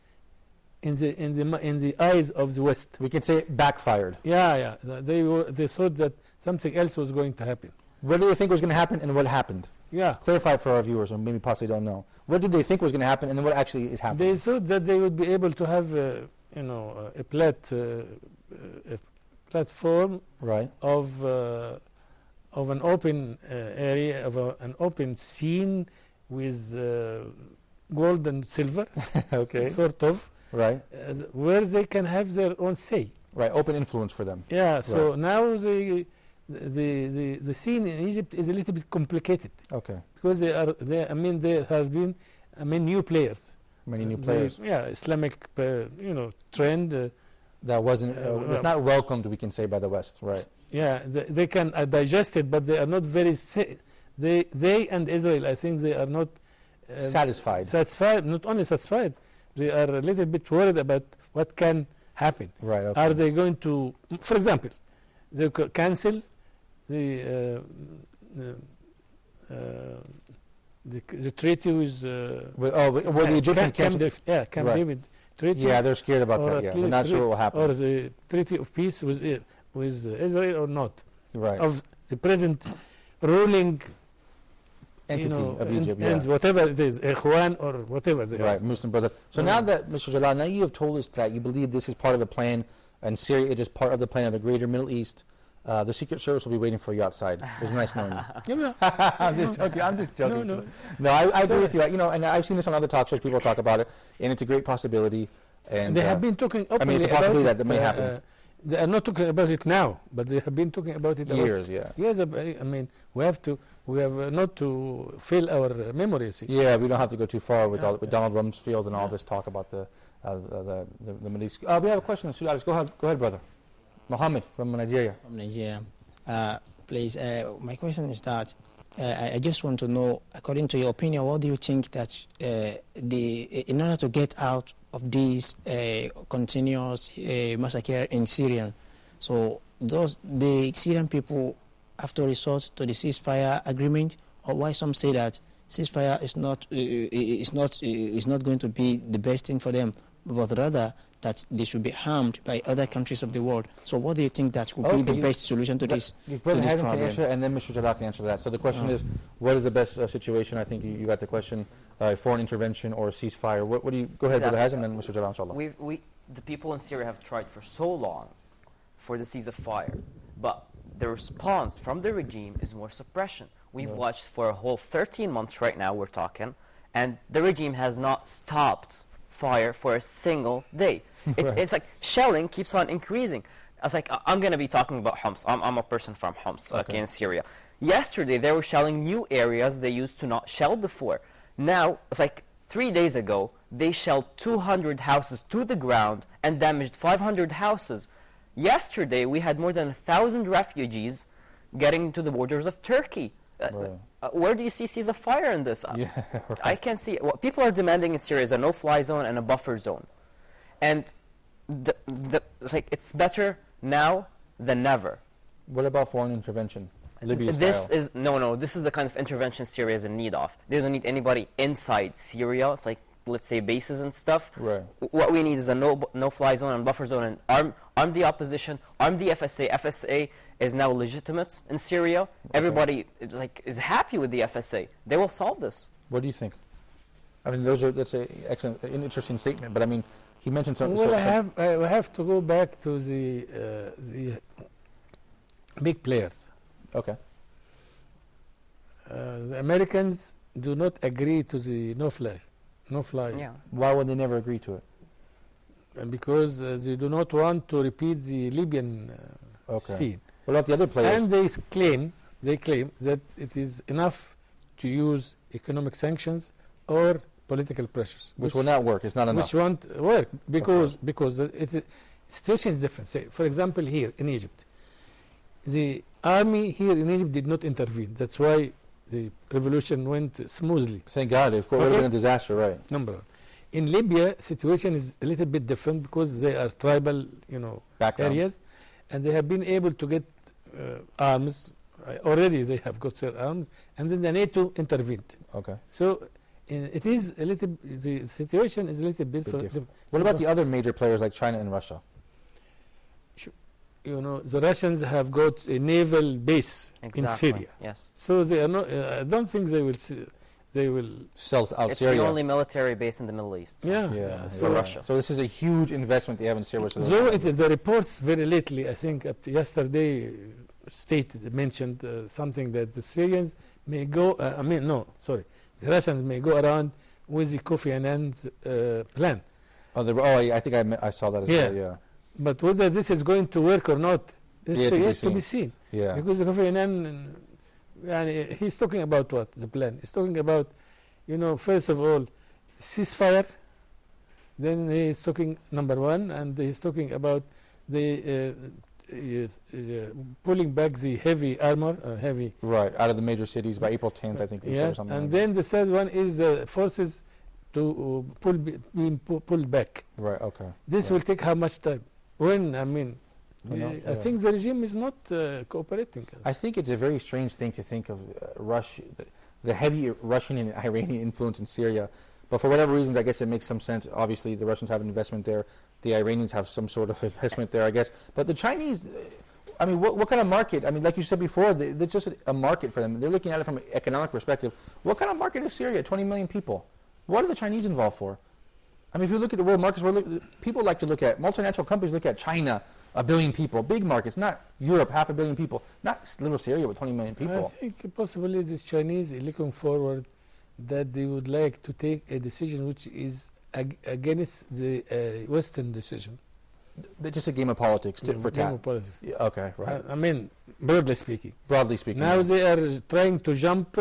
Speaker 9: in the eyes of the West.
Speaker 2: We can say it backfired.
Speaker 9: Yeah. They thought that something else was going to happen.
Speaker 2: What do they think was going to happen, and what happened?
Speaker 9: Yeah.
Speaker 2: Clarify for our viewers, or maybe possibly don't know. What did they think was going to happen, and then what actually is happening?
Speaker 9: They thought that they would be able to have, a platform
Speaker 2: right.
Speaker 9: of an open area, of an open scene with gold and silver,
Speaker 2: okay,
Speaker 9: sort of,
Speaker 2: right,
Speaker 9: where they can have their own say.
Speaker 2: Right, open influence for them.
Speaker 9: Yeah. So
Speaker 2: right.
Speaker 9: now the scene in Egypt is a little bit complicated.
Speaker 2: Okay.
Speaker 9: Because there has been new players.
Speaker 2: Many new players.
Speaker 9: Islamic trend.
Speaker 2: That wasn't it's not welcomed, we can say, by the West, right?
Speaker 9: Yeah, they can digest it, but they are not very. They and Israel, I think, they are not
Speaker 2: satisfied.
Speaker 9: Satisfied, not only satisfied, they are a little bit worried about what can happen.
Speaker 2: Right. Okay.
Speaker 9: Are they going to, for example, they could cancel the the treaty with
Speaker 2: the Egyptians
Speaker 9: Camp David treaty.
Speaker 2: Yeah, they're scared about that. Yeah, they're not sure what will happen.
Speaker 9: Or the treaty of peace with Israel or not.
Speaker 2: Right.
Speaker 9: Of the present ruling
Speaker 2: entity of Egypt,
Speaker 9: and whatever it is, Ikhwan or whatever they are.
Speaker 2: Right, Muslim brother. So now that, Mr. Jalal, now you have told us that you believe this is part of the plan, and Syria is just part of the plan of the greater Middle East, the Secret Service will be waiting for you outside. It was nice knowing you. I'm just joking. No, I agree with you. You know, and I've seen this on other talk shows. People talk about it, and it's a great possibility. And
Speaker 9: they have been talking openly.
Speaker 2: I mean, it's a possibility that may happen.
Speaker 9: They are not talking about it now, but they have been talking about it
Speaker 2: years.
Speaker 9: Years. I mean, we have not to fill our memories.
Speaker 2: Yeah, we don't have to go too far with Donald Rumsfeld and all this talk about the Middle East. We have a question. Go ahead, brother. Mohammed from Nigeria.
Speaker 3: From Nigeria. Please, my question is that I just want to know, according to your opinion, what do you think that in order to get out of this continuous massacre in Syria, so the Syrian people have to resort to the ceasefire agreement, or why some say that ceasefire is not going to be the best thing for them, but rather that they should be harmed by other countries of the world. So what do you think that would be the best solution to this problem?
Speaker 2: And then Mr. Jalal can answer that. So the question is, what is the best situation? I think you got the question. Foreign intervention or ceasefire. What do you... Go ahead, Brother Hazem, and then Mr. Jalal, inshallah.
Speaker 8: The people in Syria have tried for so long for the ceasefire, but the response from the regime is more suppression. We've watched for a whole 13 months right now, we're talking, and the regime has not stopped fire for a single day. It's like shelling keeps on increasing. I was like, I'm going to be talking about Homs. I'm a person from Homs, in Syria. Yesterday, they were shelling new areas they used to not shell before. Now, it's like 3 days ago, they shelled 200 houses to the ground and damaged 500 houses. Yesterday, we had more than 1,000 refugees getting to the borders of Turkey. Where do you see ceasefire in this? I can't see it. What people are demanding in Syria is a no-fly zone and a buffer zone. And it's like it's better now than never.
Speaker 2: What about foreign intervention? Libya
Speaker 8: this
Speaker 2: style.
Speaker 8: is this is the kind of intervention Syria is in need of. They don't need anybody inside Syria. It's like, let's say, bases and stuff.
Speaker 2: Right.
Speaker 8: What we need is a no-fly zone and buffer zone, and arm the opposition, arm the FSA. FSA is now legitimate in Syria. Okay. Everybody is happy with the FSA. They will solve this.
Speaker 2: What do you think? I mean, that's an excellent, an interesting statement. But I mean, he mentioned something.
Speaker 9: Well, I have to go back to the big players.
Speaker 2: Okay.
Speaker 9: The Americans do not agree to the no-fly.
Speaker 8: Yeah.
Speaker 2: Why would they never agree to it?
Speaker 9: Because they do not want to repeat the Libyan scene.
Speaker 2: What about the other players?
Speaker 9: And they claim that it is enough to use economic sanctions or political pressures,
Speaker 2: which will not work. It's not enough.
Speaker 9: Which won't work because the situation is different. Say, for example, here in Egypt, the army here in Egypt did not intervene. That's why the revolution went smoothly.
Speaker 2: Thank God. Of course, it would have been a disaster, right?
Speaker 9: Number one. In Libya, situation is a little bit different because they are tribal, areas, and they have been able to get arms. Already, they have got their arms, and then the NATO intervened.
Speaker 2: Okay.
Speaker 9: So it is a little. The situation is a little bit different.
Speaker 2: What about the other major players like China and Russia?
Speaker 9: The Russians have got a naval base in Syria.
Speaker 8: Yes.
Speaker 9: So they are not. I don't think they will. They will
Speaker 2: sell out
Speaker 8: it's
Speaker 2: Syria.
Speaker 8: It's the only military base in the Middle East.
Speaker 9: For
Speaker 8: Russia.
Speaker 2: So this is a huge investment they have in Syria.
Speaker 9: Though the reports very lately, I think up to yesterday, mentioned something that the Syrians may go. The Russians may go around with the Kofi Annan's plan.
Speaker 2: I think I saw that as well. Yeah.
Speaker 9: But whether this is going to work or not is yet to be seen.
Speaker 2: Yeah.
Speaker 9: Because Kofi Annan, he's talking about what? The plan. He's talking about, first of all, ceasefire. Then he's talking, number one, and he's talking about the pulling back the heavy armor,
Speaker 2: Right, out of the major cities by April 10th, I think.
Speaker 9: Yes, and then the third one is forces to being pulled back.
Speaker 2: Right, okay.
Speaker 9: This will take how much time? When, I think the regime is not cooperating.
Speaker 2: I think it's a very strange thing to think of Russia. the heavy Russian and Iranian influence in Syria. But for whatever reasons, I guess it makes some sense. Obviously, the Russians have an investment there. The Iranians have some sort of investment there, I guess. But the Chinese, I mean, what kind of market? I mean, like you said before, there's just a market for them. They're looking at it from an economic perspective. What kind of market is Syria? 20 million people. What are the Chinese involved for? I mean, if you look at the world markets, people like to look at, multinational companies look at China, 1 billion people, big markets, not Europe, 500 million people, not little Syria with 20 million people.
Speaker 9: I think possibly the Chinese are looking forward that they would like to take a decision which is against the Western decision.
Speaker 2: Just a game of politics for
Speaker 9: game of politics.
Speaker 2: Yeah, okay, right.
Speaker 9: I mean, broadly speaking.
Speaker 2: Broadly speaking.
Speaker 9: Now
Speaker 2: yeah.
Speaker 9: they are trying to jump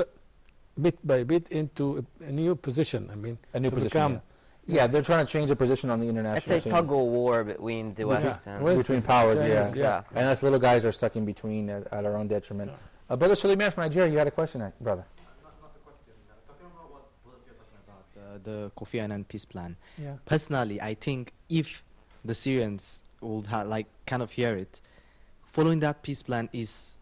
Speaker 9: bit by bit into a new position. I mean,
Speaker 2: a new position. Yeah, they're trying to change the position on the international
Speaker 8: scene. It's a tug of war between the West and
Speaker 2: between powers. Yeah,
Speaker 8: exactly.
Speaker 2: And us little guys are stuck in between at our own detriment. Brother Suleiman from Nigeria, you had a question, brother.
Speaker 4: Not a question. Talking about what you're talking about, the Kofi Annan peace plan.
Speaker 9: Yeah.
Speaker 4: Personally, I think if the Syrians would kind of hear it, following that peace plan is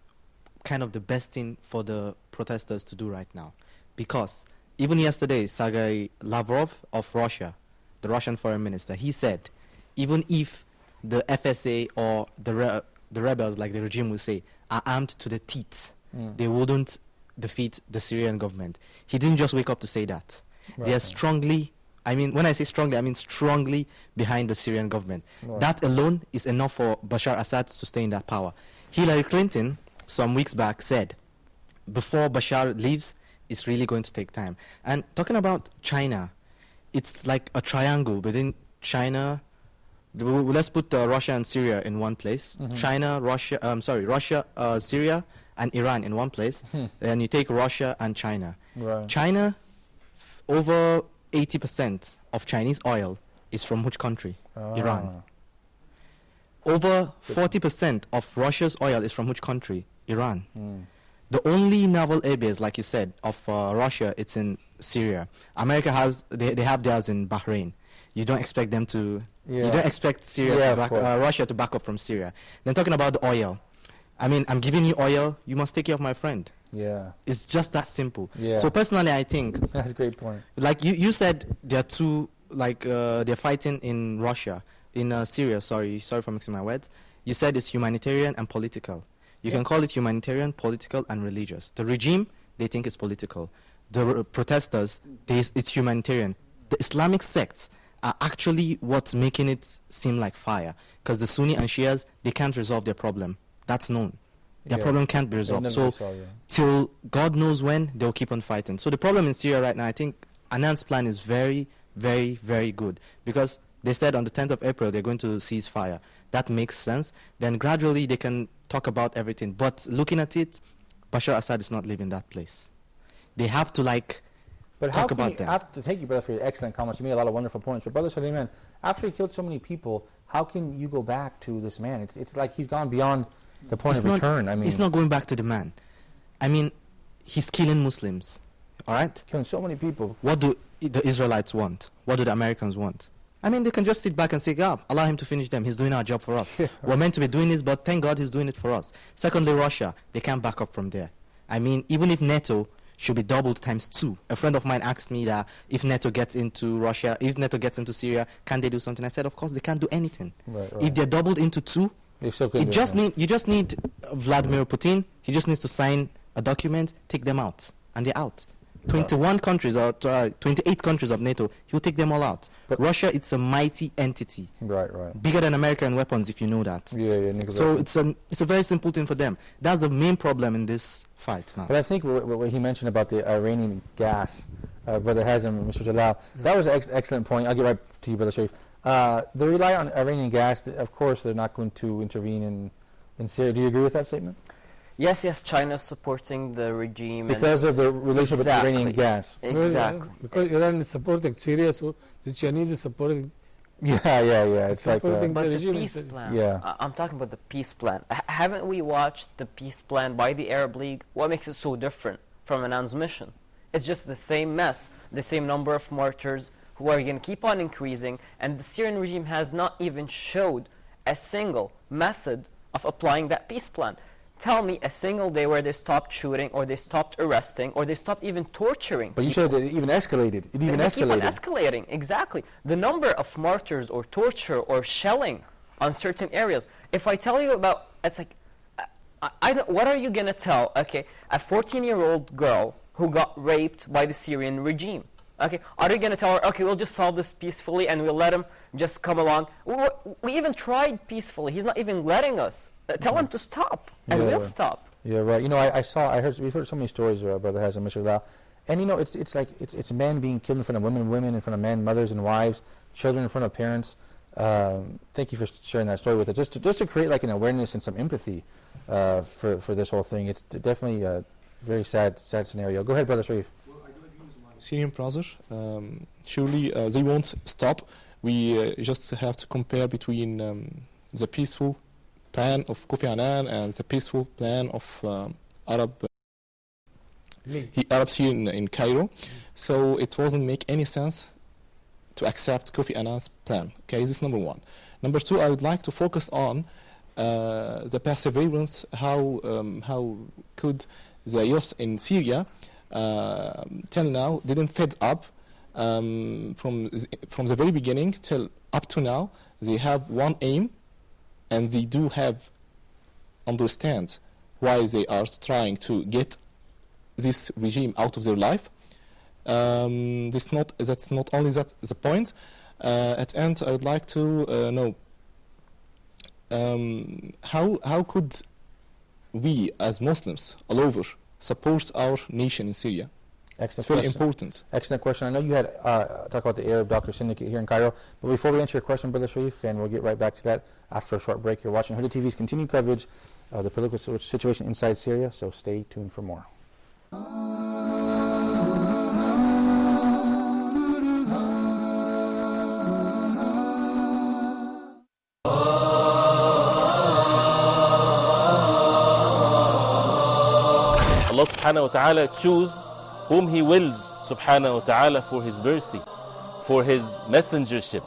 Speaker 4: kind of the best thing for the protesters to do right now, because even yesterday, Sergei Lavrov of Russia, the Russian foreign minister, he said, even if the FSA or the rebels, like the regime will say, are armed to the teeth, they wouldn't defeat the Syrian government. He didn't just wake up to say that. Right. They are strongly, I mean, when I say strongly, I mean strongly behind the Syrian government. Right. That alone is enough for Bashar Assad to stay in that power. Hillary Clinton, some weeks back, said, before Bashar leaves, it's really going to take time. And talking about China, it's like a triangle between China. Let's put Russia and Syria in one place. China, Russia, Russia, Syria, and Iran in one place. Then you take Russia and China.
Speaker 2: Right.
Speaker 4: China, over 80% of Chinese oil is from which country? Iran. Over 40% of Russia's oil is from which country? Iran. The only naval air base, like you said, of Russia, it's in Syria. America has, they have theirs in Bahrain. You don't expect them to, you don't expect Syria Russia to back up from Syria. Then talking about the oil, I mean, I'm giving you oil, you must take care of my friend.
Speaker 2: Yeah.
Speaker 4: It's just that simple.
Speaker 2: Yeah.
Speaker 4: So personally, I think,
Speaker 2: that's a great point.
Speaker 4: Like you said, there are two, they're fighting in Russia, in Syria, sorry for mixing my words. You said it's humanitarian and political. You can call it humanitarian, political, and religious. The regime, they think it's political. The protesters, it's humanitarian. The Islamic sects are actually what's making it seem like fire. Because the Sunni and Shias, they can't resolve their problem. That's known. Their problem can't be resolved. So till God knows when, they'll keep on fighting. So the problem in Syria right now, I think Annan's plan is very, very, very good. Because they said on the 10th of April, they're going to cease fire. That makes sense. Then gradually they can talk about everything. But looking at it, Bashar Assad is not leaving that place. They have to talk about them.
Speaker 2: Thank you, brother, for your excellent comments. You made a lot of wonderful points. But Brother Suleiman, after he killed so many people, how can you go back to this man? It's like he's gone beyond the point of return. I mean,
Speaker 4: he's not going back to the man. I mean, he's killing Muslims. All right?
Speaker 2: Killing so many people.
Speaker 4: What do the Israelites want? What do the Americans want? I mean, they can just sit back and say, God, allow him to finish them. He's doing our job for us. We're meant to be doing this, but thank God he's doing it for us. Secondly, Russia, they can't back up from there. I mean, even if NATO should be doubled times 2. A friend of mine asked me that if NATO gets into Russia, if NATO gets into Syria, can they do something? I said, of course, they can't do anything.
Speaker 2: Right.
Speaker 4: If they're doubled into 2, you just need Vladimir Putin. He just needs to sign a document, take them out, and they're out. 21 countries, or 28 countries of NATO, he'll take them all out. But Russia, it's a mighty entity.
Speaker 2: Right.
Speaker 4: Bigger than America in weapons, if you know that.
Speaker 2: Yeah.
Speaker 4: So it's a very simple thing for them. That's the main problem in this fight now.
Speaker 2: But I think what he mentioned about the Iranian gas, Brother Hazem, Mr. Jalal, that was an excellent point. I'll get right to you, Brother Sharif. They rely on Iranian gas. Of course, they're not going to intervene in Syria. Do you agree with that statement?
Speaker 8: Yes, China is supporting the regime.
Speaker 2: Because of the relationship with Iranian gas.
Speaker 8: Exactly.
Speaker 9: Because Iran is supporting Syria, so the Chinese is supporting...
Speaker 2: Yeah. It's like...
Speaker 8: But the peace plan.
Speaker 2: Yeah.
Speaker 8: I'm talking about the peace plan. Haven't we watched the peace plan by the Arab League? What makes it so different from Annan's mission? It's just the same mess, the same number of martyrs who are going to keep on increasing, and the Syrian regime has not even showed a single method of applying that peace plan. tell me a single day where they stopped shooting, or they stopped arresting, or they stopped even torturing.
Speaker 2: But you said that it even escalated. It even
Speaker 8: They
Speaker 2: escalated.
Speaker 8: keep on escalating, exactly. The number of martyrs or torture or shelling on certain areas. If I tell you about, it's like, what are you going to tell, okay, a 14-year-old girl who got raped by the Syrian regime? Okay, are you going to tell her, okay, we'll just solve this peacefully and we'll let him just come along? We even tried peacefully. He's not even letting us. Tell him to stop, and we'll stop.
Speaker 2: Yeah, right. You know, we've heard so many stories, Brother Hazem, Mr. Lau. And you know, it's men being killed in front of women in front of men, mothers and wives, children in front of parents. Thank you for sharing that story with us. Just to create like an awareness and some empathy for this whole thing. It's definitely a very sad scenario. Go ahead, Brother Sharif.
Speaker 5: Well, I do agree with my Syrian brother. Surely they won't stop. We just have to compare between the peaceful plan of Kofi Annan and the peaceful plan of Arabs here in Cairo. So it doesn't make any sense to accept Kofi Annan's plan. Okay, this is number one. Number two, I would like to focus on the perseverance. How could the youth in Syria till now didn't fed up from the very beginning till up to now? They have one aim, and they do have understand why they are trying to get this regime out of their life. That's not only the point. At the end, I would like to know how could we as Muslims all over support our nation in Syria?
Speaker 2: Excellent
Speaker 5: it's very
Speaker 2: question.
Speaker 5: important.
Speaker 2: Excellent question. I know you had talked about the Arab Doctor Syndicate here in Cairo, but before we answer your question, Brother Sharif, and we'll get right back to that after a short break, you're watching Huda TV's continued coverage of the political situation inside Syria, so stay tuned for more.
Speaker 14: Allah subhanahu wa ta'ala choose whom He wills subhanahu wa ta'ala for His mercy, for His messengership,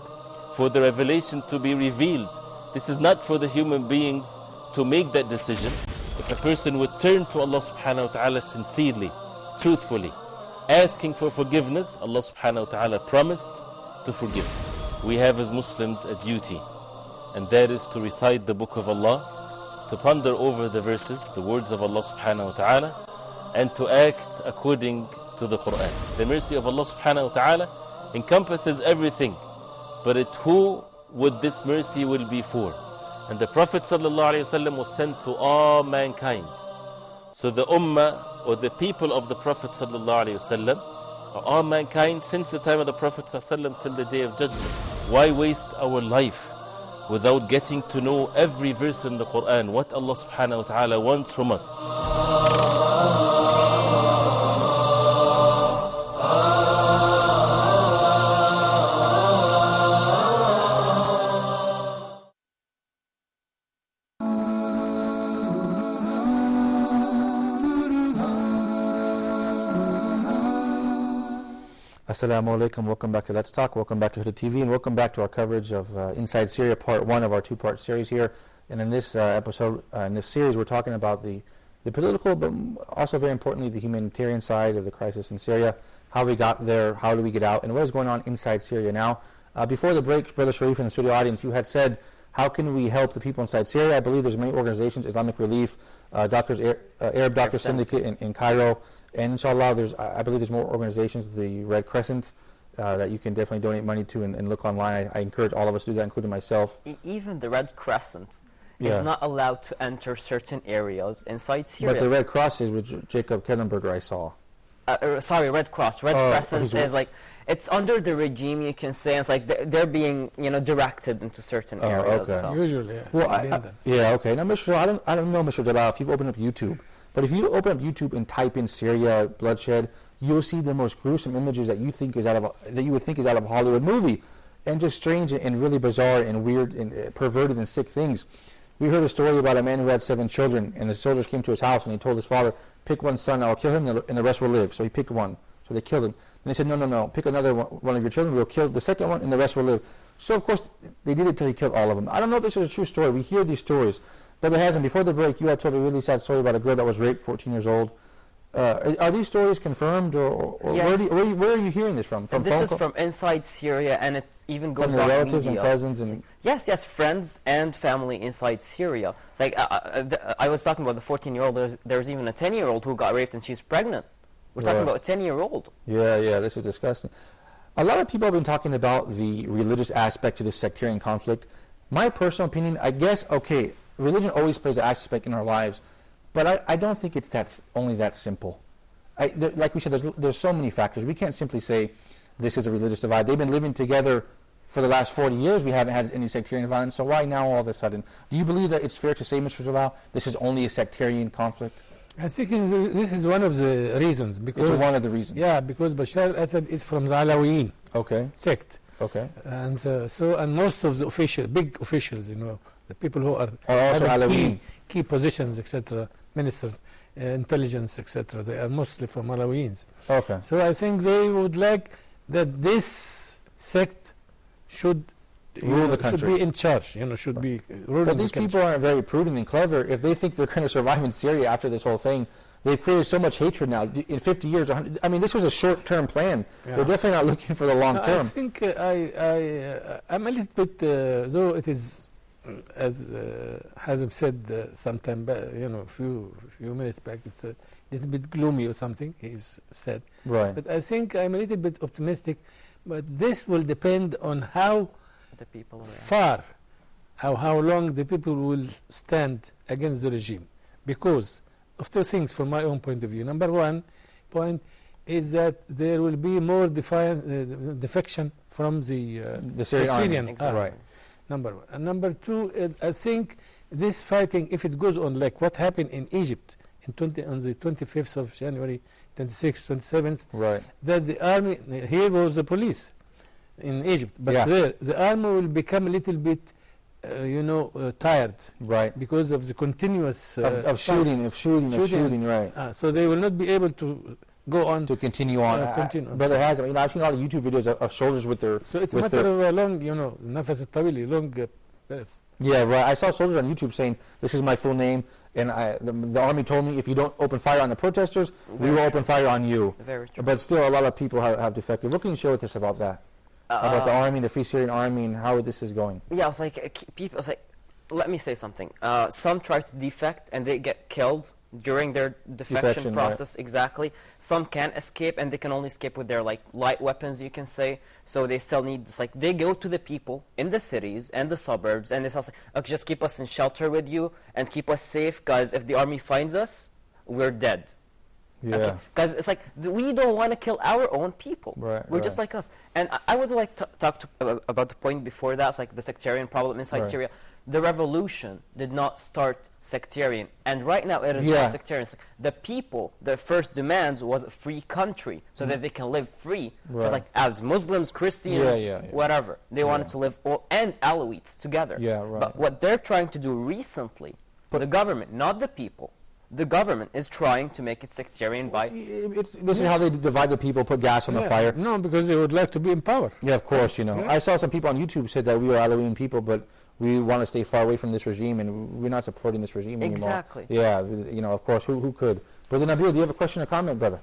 Speaker 14: for the revelation to be revealed. This is not for the human beings to make that decision. If a person would turn to Allah subhanahu wa ta'ala sincerely, truthfully, asking for forgiveness, Allah subhanahu wa ta'ala promised to forgive. We have as Muslims a duty, and that is to recite the book of Allah, to ponder over the verses, the words of Allah subhanahu wa ta'ala, and to act according to the Quran. The mercy of Allah subhanahu wa ta'ala encompasses everything, but who would this mercy will be for? And the Prophet sallallahu alaihi wasallam was sent to all mankind. So the ummah, or the people of the Prophet sallallahu alaihi wasallam, are all mankind since the time of the Prophet sallallahu alaihi wasallam till the day of judgment. Why waste our life without getting to know every verse in the Quran, what Allah subhanahu wa ta'ala wants from us?
Speaker 2: Assalamu alaikum, welcome back to Let's Talk, welcome back to Huda TV, and welcome back to our coverage of Inside Syria, part one of our two-part series here. And in this episode, in this series, we're talking about the political, but also very importantly, the humanitarian side of the crisis in Syria, how we got there, how do we get out, and what is going on inside Syria now. Before the break, Brother Sharif and the studio audience, you had said, how can we help the people inside Syria? I believe there's many organizations, Islamic Relief, Arab Doctor Syndicate in Cairo, and inshallah, I believe there's more organizations, the Red Crescent, that you can definitely donate money to and look online. I encourage all of us to do that, including myself.
Speaker 8: Even the Red Crescent is not allowed to enter certain areas inside Syria.
Speaker 2: But the Red Cross is with Jacob Kellenberger, I saw.
Speaker 8: Sorry, Red Cross. Red Crescent is like, it's under the regime, you can say. It's like they're being, directed into certain areas.
Speaker 2: Okay.
Speaker 8: So.
Speaker 9: Usually, yeah.
Speaker 2: Well, okay. Now, Mr. I don't know, Mr. Jalal, if you've opened up YouTube, but if you open up YouTube and type in Syria bloodshed, you'll see the most gruesome images that you would think is out of a Hollywood movie, and just strange and really bizarre and weird and perverted and sick things. We heard a story about a man who had 7 children, and the soldiers came to his house and he told his father, "Pick one son, I'll kill him, and the rest will live." So he picked one, so they killed him. And they said, "No, pick another one of your children, we'll kill the second one, and the rest will live." So of course they did it till he killed all of them. I don't know if this is a true story. We hear these stories. Brother Hazem, before the break, you had told a really sad story about a girl that was raped, 14 years old. Are these stories confirmed, or
Speaker 8: Yes.
Speaker 2: where are you hearing this from? From
Speaker 8: this is from inside Syria, and it even goes
Speaker 2: from
Speaker 8: on
Speaker 2: relatives
Speaker 8: media.
Speaker 2: and cousins and
Speaker 8: Yes, friends and family inside Syria. It's like I was talking about the 14-year-old. There's even a 10-year-old who got raped and she's pregnant. We're talking about a 10-year-old.
Speaker 2: Yeah, this is disgusting. A lot of people have been talking about the religious aspect to this sectarian conflict. My personal opinion, I guess, okay, religion always plays an aspect in our lives, but I don't think it's only that simple. Like we said, there's so many factors. We can't simply say this is a religious divide. They've been living together for the last 40 years. We haven't had any sectarian violence, so why now all of a sudden? Do you believe that it's fair to say, Mr. Jalal, this is only a sectarian conflict?
Speaker 9: I think this is one of the reasons. Because
Speaker 2: one of the reasons.
Speaker 9: Yeah, because Bashar al-Assad is from the Alawiyin sect.
Speaker 2: Okay.
Speaker 9: And and most of the big officials, the people who are
Speaker 2: also
Speaker 9: having key positions, etc., ministers, intelligence, etc., they are mostly from Alawiyins.
Speaker 2: Okay.
Speaker 9: So I think they would like that this sect should
Speaker 2: rule the country.
Speaker 9: Should be in charge, should be ruling
Speaker 2: But these people aren't very prudent and clever. If they think they're going to survive in Syria after this whole thing, they've created so much hatred now. In 50 years, this was a short-term plan. Yeah. They're definitely not looking for the long term.
Speaker 9: I think I'm a little bit, though it is, as Hazem said sometime back, a few minutes back, it's a little bit gloomy or something, he's said.
Speaker 2: Right.
Speaker 9: But I think I'm a little bit optimistic, but this will depend on how
Speaker 8: the people
Speaker 9: how long the people will stand against the regime, because of two things from my own point of view. Number one point is that there will be more defection from the Syrian
Speaker 2: army. Right.
Speaker 9: Number one. And number two, I think this fighting, if it goes on like what happened in Egypt on the 25th of January, 26th, 27th,
Speaker 2: right,
Speaker 9: that the army, here was the police in Egypt, but there the army will become a little bit tired,
Speaker 2: right,
Speaker 9: because of the continuous
Speaker 2: of shooting, right.
Speaker 9: So they will not be able to go on
Speaker 2: to continue on. Brother Hazem, I've seen all the YouTube videos of soldiers with their.
Speaker 9: So it's a matter of a long, nafas tawili, long.
Speaker 2: Yeah, right. I saw soldiers on YouTube saying, "This is my full name, and the army told me if you don't open fire on the protesters, we will open fire on you."
Speaker 8: Very true.
Speaker 2: But still, a lot of people have defected. What can you share with us about that? About the army, the Free Syrian Army, and how this is going?
Speaker 8: Yeah, it's like people. It's like, let me say something. Some try to defect and they get killed during their defection process. Right. Exactly. Some can escape and they can only escape with their light weapons, you can say. So they still need. It's like they go to the people in the cities and the suburbs and they say, okay, just keep us in shelter with you and keep us safe, guys. If the army finds us, we're dead.
Speaker 2: Yeah.
Speaker 8: Because it's like we don't want to kill our own people.
Speaker 2: Right,
Speaker 8: We're just like us. And I would like to talk about the point before that. It's like the sectarian problem inside Syria. The revolution did not start sectarian, and right now it is not sectarian. It's like the people, their first demands was a free country, so that they can live free. So it's like as Muslims, Christians, whatever. They wanted to live and Alawites together.
Speaker 2: Yeah, right.
Speaker 8: But what they're trying to do recently, the government, not the people, the government is trying to make it sectarian by...
Speaker 2: This is how they divide the people, put gas on the fire.
Speaker 9: No, because they would like to be in power.
Speaker 2: Yeah, of course, I saw some people on YouTube said that we are Alawian people, but we want to stay far away from this regime, and we're not supporting this regime anymore.
Speaker 8: Exactly.
Speaker 2: Yeah, of course, who could? Brother Nabil, do you have a question or comment, brother?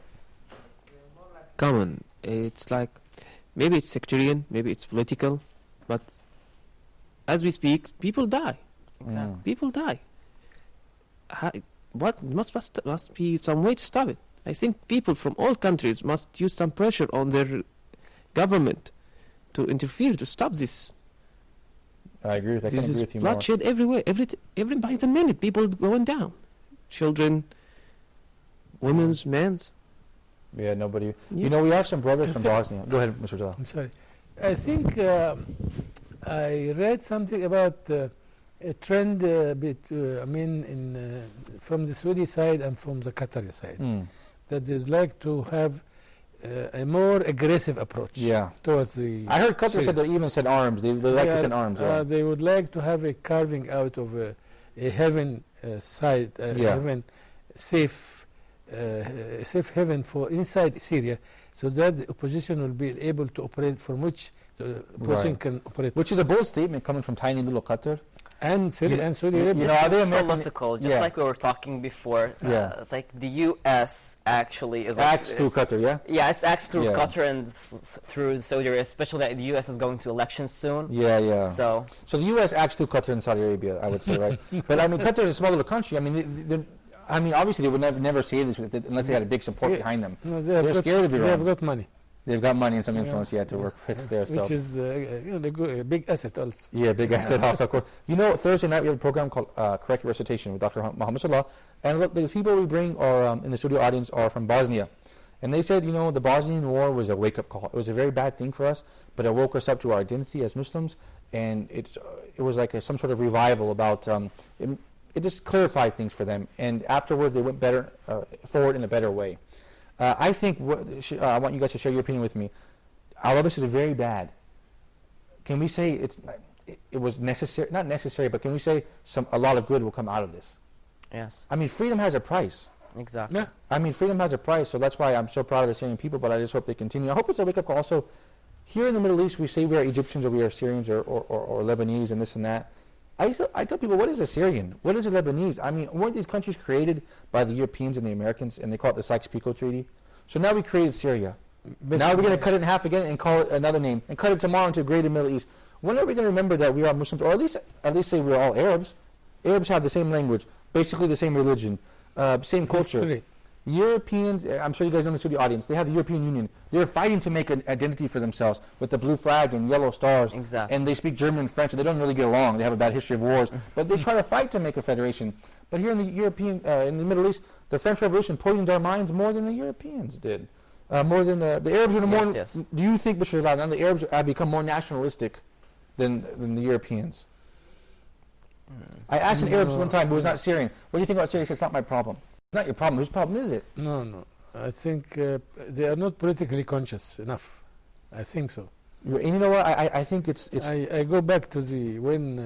Speaker 7: Common. It's like, maybe it's sectarian, maybe it's political, but as we speak, people die.
Speaker 8: Exactly.
Speaker 7: People die. What must be some way to stop it? I think people from all countries must use some pressure on their government to interfere to stop this.
Speaker 2: I agree with that.
Speaker 7: This is bloodshed everywhere. Every by the minute, people going down, children, women's, men's.
Speaker 2: Yeah, nobody. Yeah. We have some brothers from Bosnia. Go ahead, Mr. Jalal.
Speaker 9: I'm sorry. I think I read something about a trend from the Saudi side and from the Qatari side, that they'd like to have a more aggressive approach towards the...
Speaker 2: I heard Qatar said they even sent arms. They like to send arms.
Speaker 9: They would like to have a carving out of a heaven side, heaven safe heaven for inside Syria, so that the opposition will be able to operate from which the opposition can operate.
Speaker 2: Which is a bold statement coming from tiny little Qatar.
Speaker 9: and Syria and Saudi Arabia.
Speaker 2: You know, are they
Speaker 8: It's
Speaker 2: American?
Speaker 8: political, just like we were talking before. It's like the U.S. actually is
Speaker 2: acts through Qatar, yeah?
Speaker 8: Yeah, it's acts through Qatar and through Saudi Arabia, especially that the U.S. is going to elections soon.
Speaker 2: Yeah.
Speaker 8: So
Speaker 2: the U.S. acts through Qatar and Saudi Arabia, I would say, right? But I mean, Qatar is a small little country. I mean, obviously they would never say this unless they had a big support behind them.
Speaker 9: No,
Speaker 2: they're scared of Iran.
Speaker 9: They have got money.
Speaker 2: They've got money and some influence, to work with there.
Speaker 9: Which is a big asset also.
Speaker 2: Yeah, big asset also, of course. You know, Thursday night we have a program called Correct Recitation with Dr. Muhammad Salah. And look, the people we bring are in the studio audience are from Bosnia. And they said, the Bosnian War was a wake-up call. It was a very bad thing for us, but it woke us up to our identity as Muslims. And it was like some sort of revival about, it just clarified things for them. And afterwards they went forward in a better way. I think I want you guys to share your opinion with me. All of this is very bad. Can we say it was necessary? Not necessary, but can we say a lot of good will come out of this?
Speaker 8: Yes.
Speaker 2: I mean, freedom has a price.
Speaker 8: Exactly.
Speaker 9: Yeah.
Speaker 2: I mean, freedom has a price, so that's why I'm so proud of the Syrian people. But I just hope they continue. I hope it's a wake-up call. Also, here in the Middle East, we say we are Egyptians or we are Syrians or Lebanese and this and that. I tell people, what is a Syrian? What is a Lebanese? I mean, weren't these countries created by the Europeans and the Americans, and they call it the Sykes-Picot Treaty? So now we created Syria. Now we're going to cut it in half again and call it another name, and cut it tomorrow into Greater Middle East. When are we going to remember that we are Muslims, or at least say we're all Arabs? Arabs have the same language, basically the same religion, same culture.
Speaker 9: History.
Speaker 2: Europeans, I'm sure you guys know this with the audience, they have the European Union. They're fighting to make an identity for themselves with the blue flag and yellow stars.
Speaker 8: Exactly.
Speaker 2: And they speak German and French, and they don't really get along. They have a bad history of wars. But they try to fight to make a federation. But here in the Middle East, the French Revolution poisoned our minds more than the Europeans did. More than the Arabs are more...
Speaker 8: Yes.
Speaker 2: Do you think, Bashir Azad, now the Arabs have become more nationalistic than the Europeans? I asked an Arab one time who was not Syrian, what do you think about Syria? He said, it's not my problem. It's not your problem. Whose problem is it?
Speaker 9: No. I think they are not politically conscious enough. I think so.
Speaker 2: And you know what? I think it's...
Speaker 9: I go back to when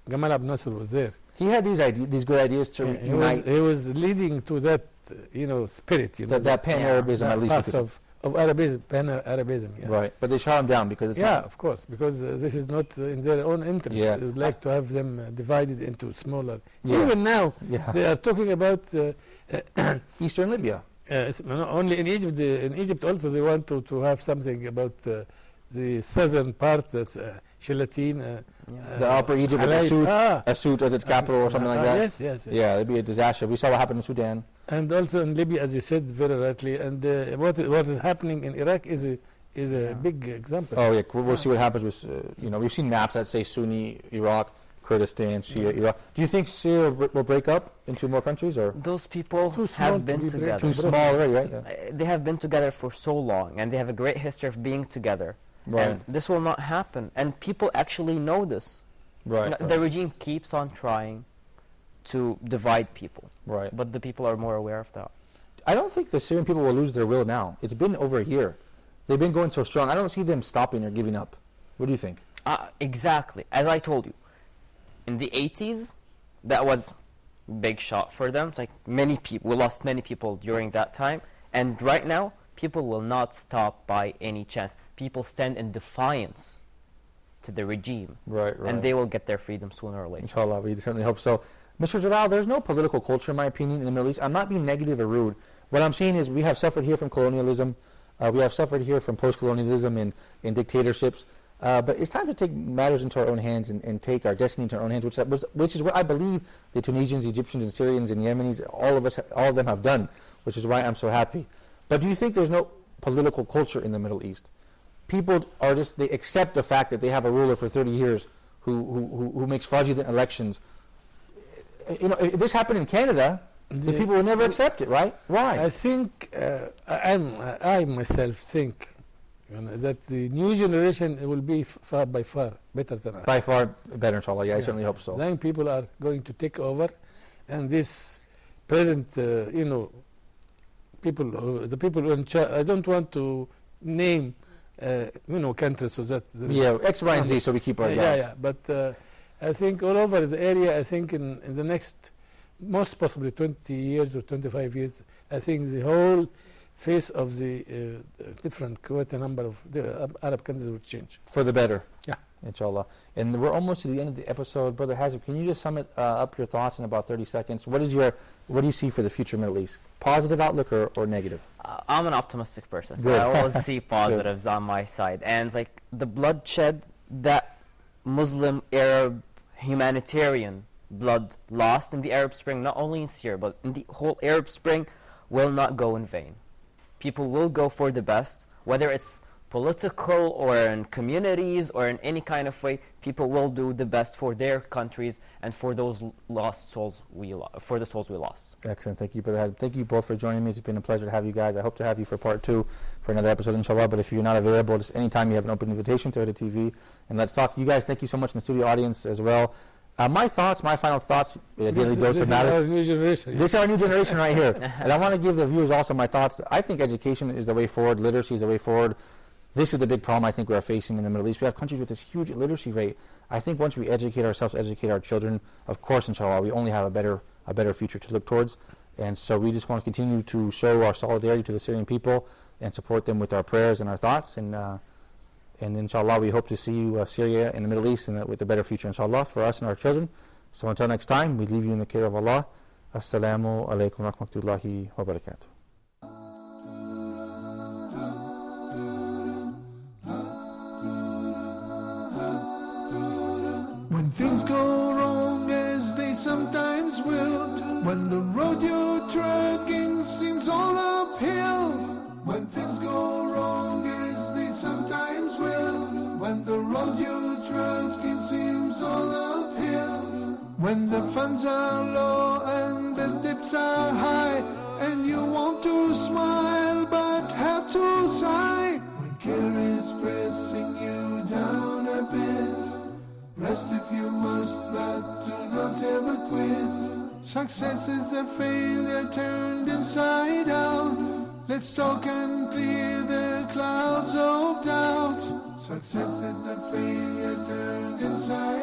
Speaker 9: Gamal Abdel Nasser was there.
Speaker 2: He had these good ideas to unite.
Speaker 9: He was leading to that, spirit.
Speaker 2: That pan-Arabism, at least.
Speaker 9: Path of Arabism, pan-Arabism. Yeah.
Speaker 2: Right, but they shot him down because it's not...
Speaker 9: of course, because this is not in their own interest.
Speaker 2: Yeah.
Speaker 9: They would like to have them divided into smaller.
Speaker 2: Yeah.
Speaker 9: Even now, they are talking about...
Speaker 2: Eastern Libya.
Speaker 9: Not only in Egypt. In Egypt also they want to have something about the southern part, that's Shalatin.
Speaker 2: The Upper Egypt with Asut as its capital or something like that?
Speaker 9: Yes.
Speaker 2: Yeah, it'd be a disaster. We saw what happened in Sudan.
Speaker 9: And also in Libya, as you said very rightly, and what is happening in Iraq is a big example.
Speaker 2: Oh yeah, we'll see what happens with, we've seen maps that say Sunni Iraq, Kurdistan, Shia Iraq. Do you think Syria will break up into more countries, or?
Speaker 8: Those people have been together.
Speaker 2: Too small already, right? Yeah.
Speaker 8: They have been together for so long, and they have a great history of being together.
Speaker 2: Right.
Speaker 8: And this will not happen, and people actually know this.
Speaker 2: Right.
Speaker 8: The regime keeps on trying to divide people.
Speaker 2: Right.
Speaker 8: But the people are more aware of that.
Speaker 2: I don't think the Syrian people will lose their will now. It's been over a year. They've been going so strong. I don't see them stopping or giving up. What do you think?
Speaker 8: Exactly. As I told you, in the 80s, that was big shot for them. It's like we lost many people during that time. And right now, people will not stop by any chance. People stand in defiance to the regime.
Speaker 2: Right.
Speaker 8: And they will get their freedom sooner or later.
Speaker 2: Inshallah, we certainly hope so. Mr. Jalal, there's no political culture, in my opinion, in the Middle East. I'm not being negative or rude. What I'm saying is we have suffered here from colonialism. We have suffered here from post-colonialism and dictatorships. But it's time to take matters into our own hands and take our destiny into our own hands, which is what I believe the Tunisians, Egyptians, and Syrians, and Yemenis, all of them have done, which is why I'm so happy. But do you think there's no political culture in the Middle East? People are they accept the fact that they have a ruler for 30 years who makes fraudulent elections. If this happened in Canada, the people would never accept it, right? Why?
Speaker 9: I think, I myself think that the new generation will be by far better than us.
Speaker 2: By far better, inshallah. Yeah, I certainly hope so.
Speaker 9: Young people are going to take over, and this present, people, the people in charge, I don't want to name, countries so that...
Speaker 2: X, Y, and Z, so we keep our guys.
Speaker 9: Yeah, but I think all over the area, I think in the next, most possibly 20 years or 25 years, I think the whole face of the different, quite a number of the Arab countries will change.
Speaker 2: For the better?
Speaker 9: Yeah.
Speaker 2: Inshallah. And we're almost to the end of the episode. Brother Hazib, can you just sum up your thoughts in about 30 seconds? What do you see for the future Middle East? Positive outlook or negative?
Speaker 8: I'm an optimistic person, so
Speaker 2: Good.
Speaker 8: I always see positives on my side. And like the bloodshed that Muslim, Arab, humanitarian blood lost in the Arab Spring, not only in Syria, but in the whole Arab Spring, will not go in vain. People will go for the best, whether it's political or in communities or in any kind of way. People will do the best for their countries and for those lost souls for the souls we lost.
Speaker 2: Excellent. Thank you, Brother Hazib. Thank you both for joining me. It's been a pleasure to have you guys. I hope to have you for part 2 for another episode, inshallah. But if you're not available, just anytime you have an open invitation to Huda TV and Let's Talk. You guys, thank you so much in the studio audience as well. My final thoughts, daily dose of knowledge.
Speaker 9: Our new generation.
Speaker 2: This is our new generation right here. And I want to give the viewers also my thoughts. I think education is the way forward. Literacy is the way forward. This is the big problem I think we're facing in the Middle East. We have countries with this huge literacy rate. I think once we educate ourselves, educate our children, of course, inshallah, we only have a better future to look towards. And so we just want to continue to show our solidarity to the Syrian people and support them with our prayers and our thoughts. And inshallah, we hope to see you, Syria and the Middle East with a better future, inshallah, for us and our children. So until next time, we leave you in the care of Allah. Assalamu alaikum wa rahmatullahi wa barakatuh.
Speaker 1: When things go wrong, as they sometimes will, when the road you're treading seems all uphill, when things go wrong, as they sometimes will, when the road you're treading seems all uphill, when the funds are low and the dips are high, and you want to smile but have to sigh, when care is pressing you down a bit, rest if you must, but do not ever quit. Success is a failure turned inside out. Let's talk and clear the clouds of doubt. Success is a failure turned inside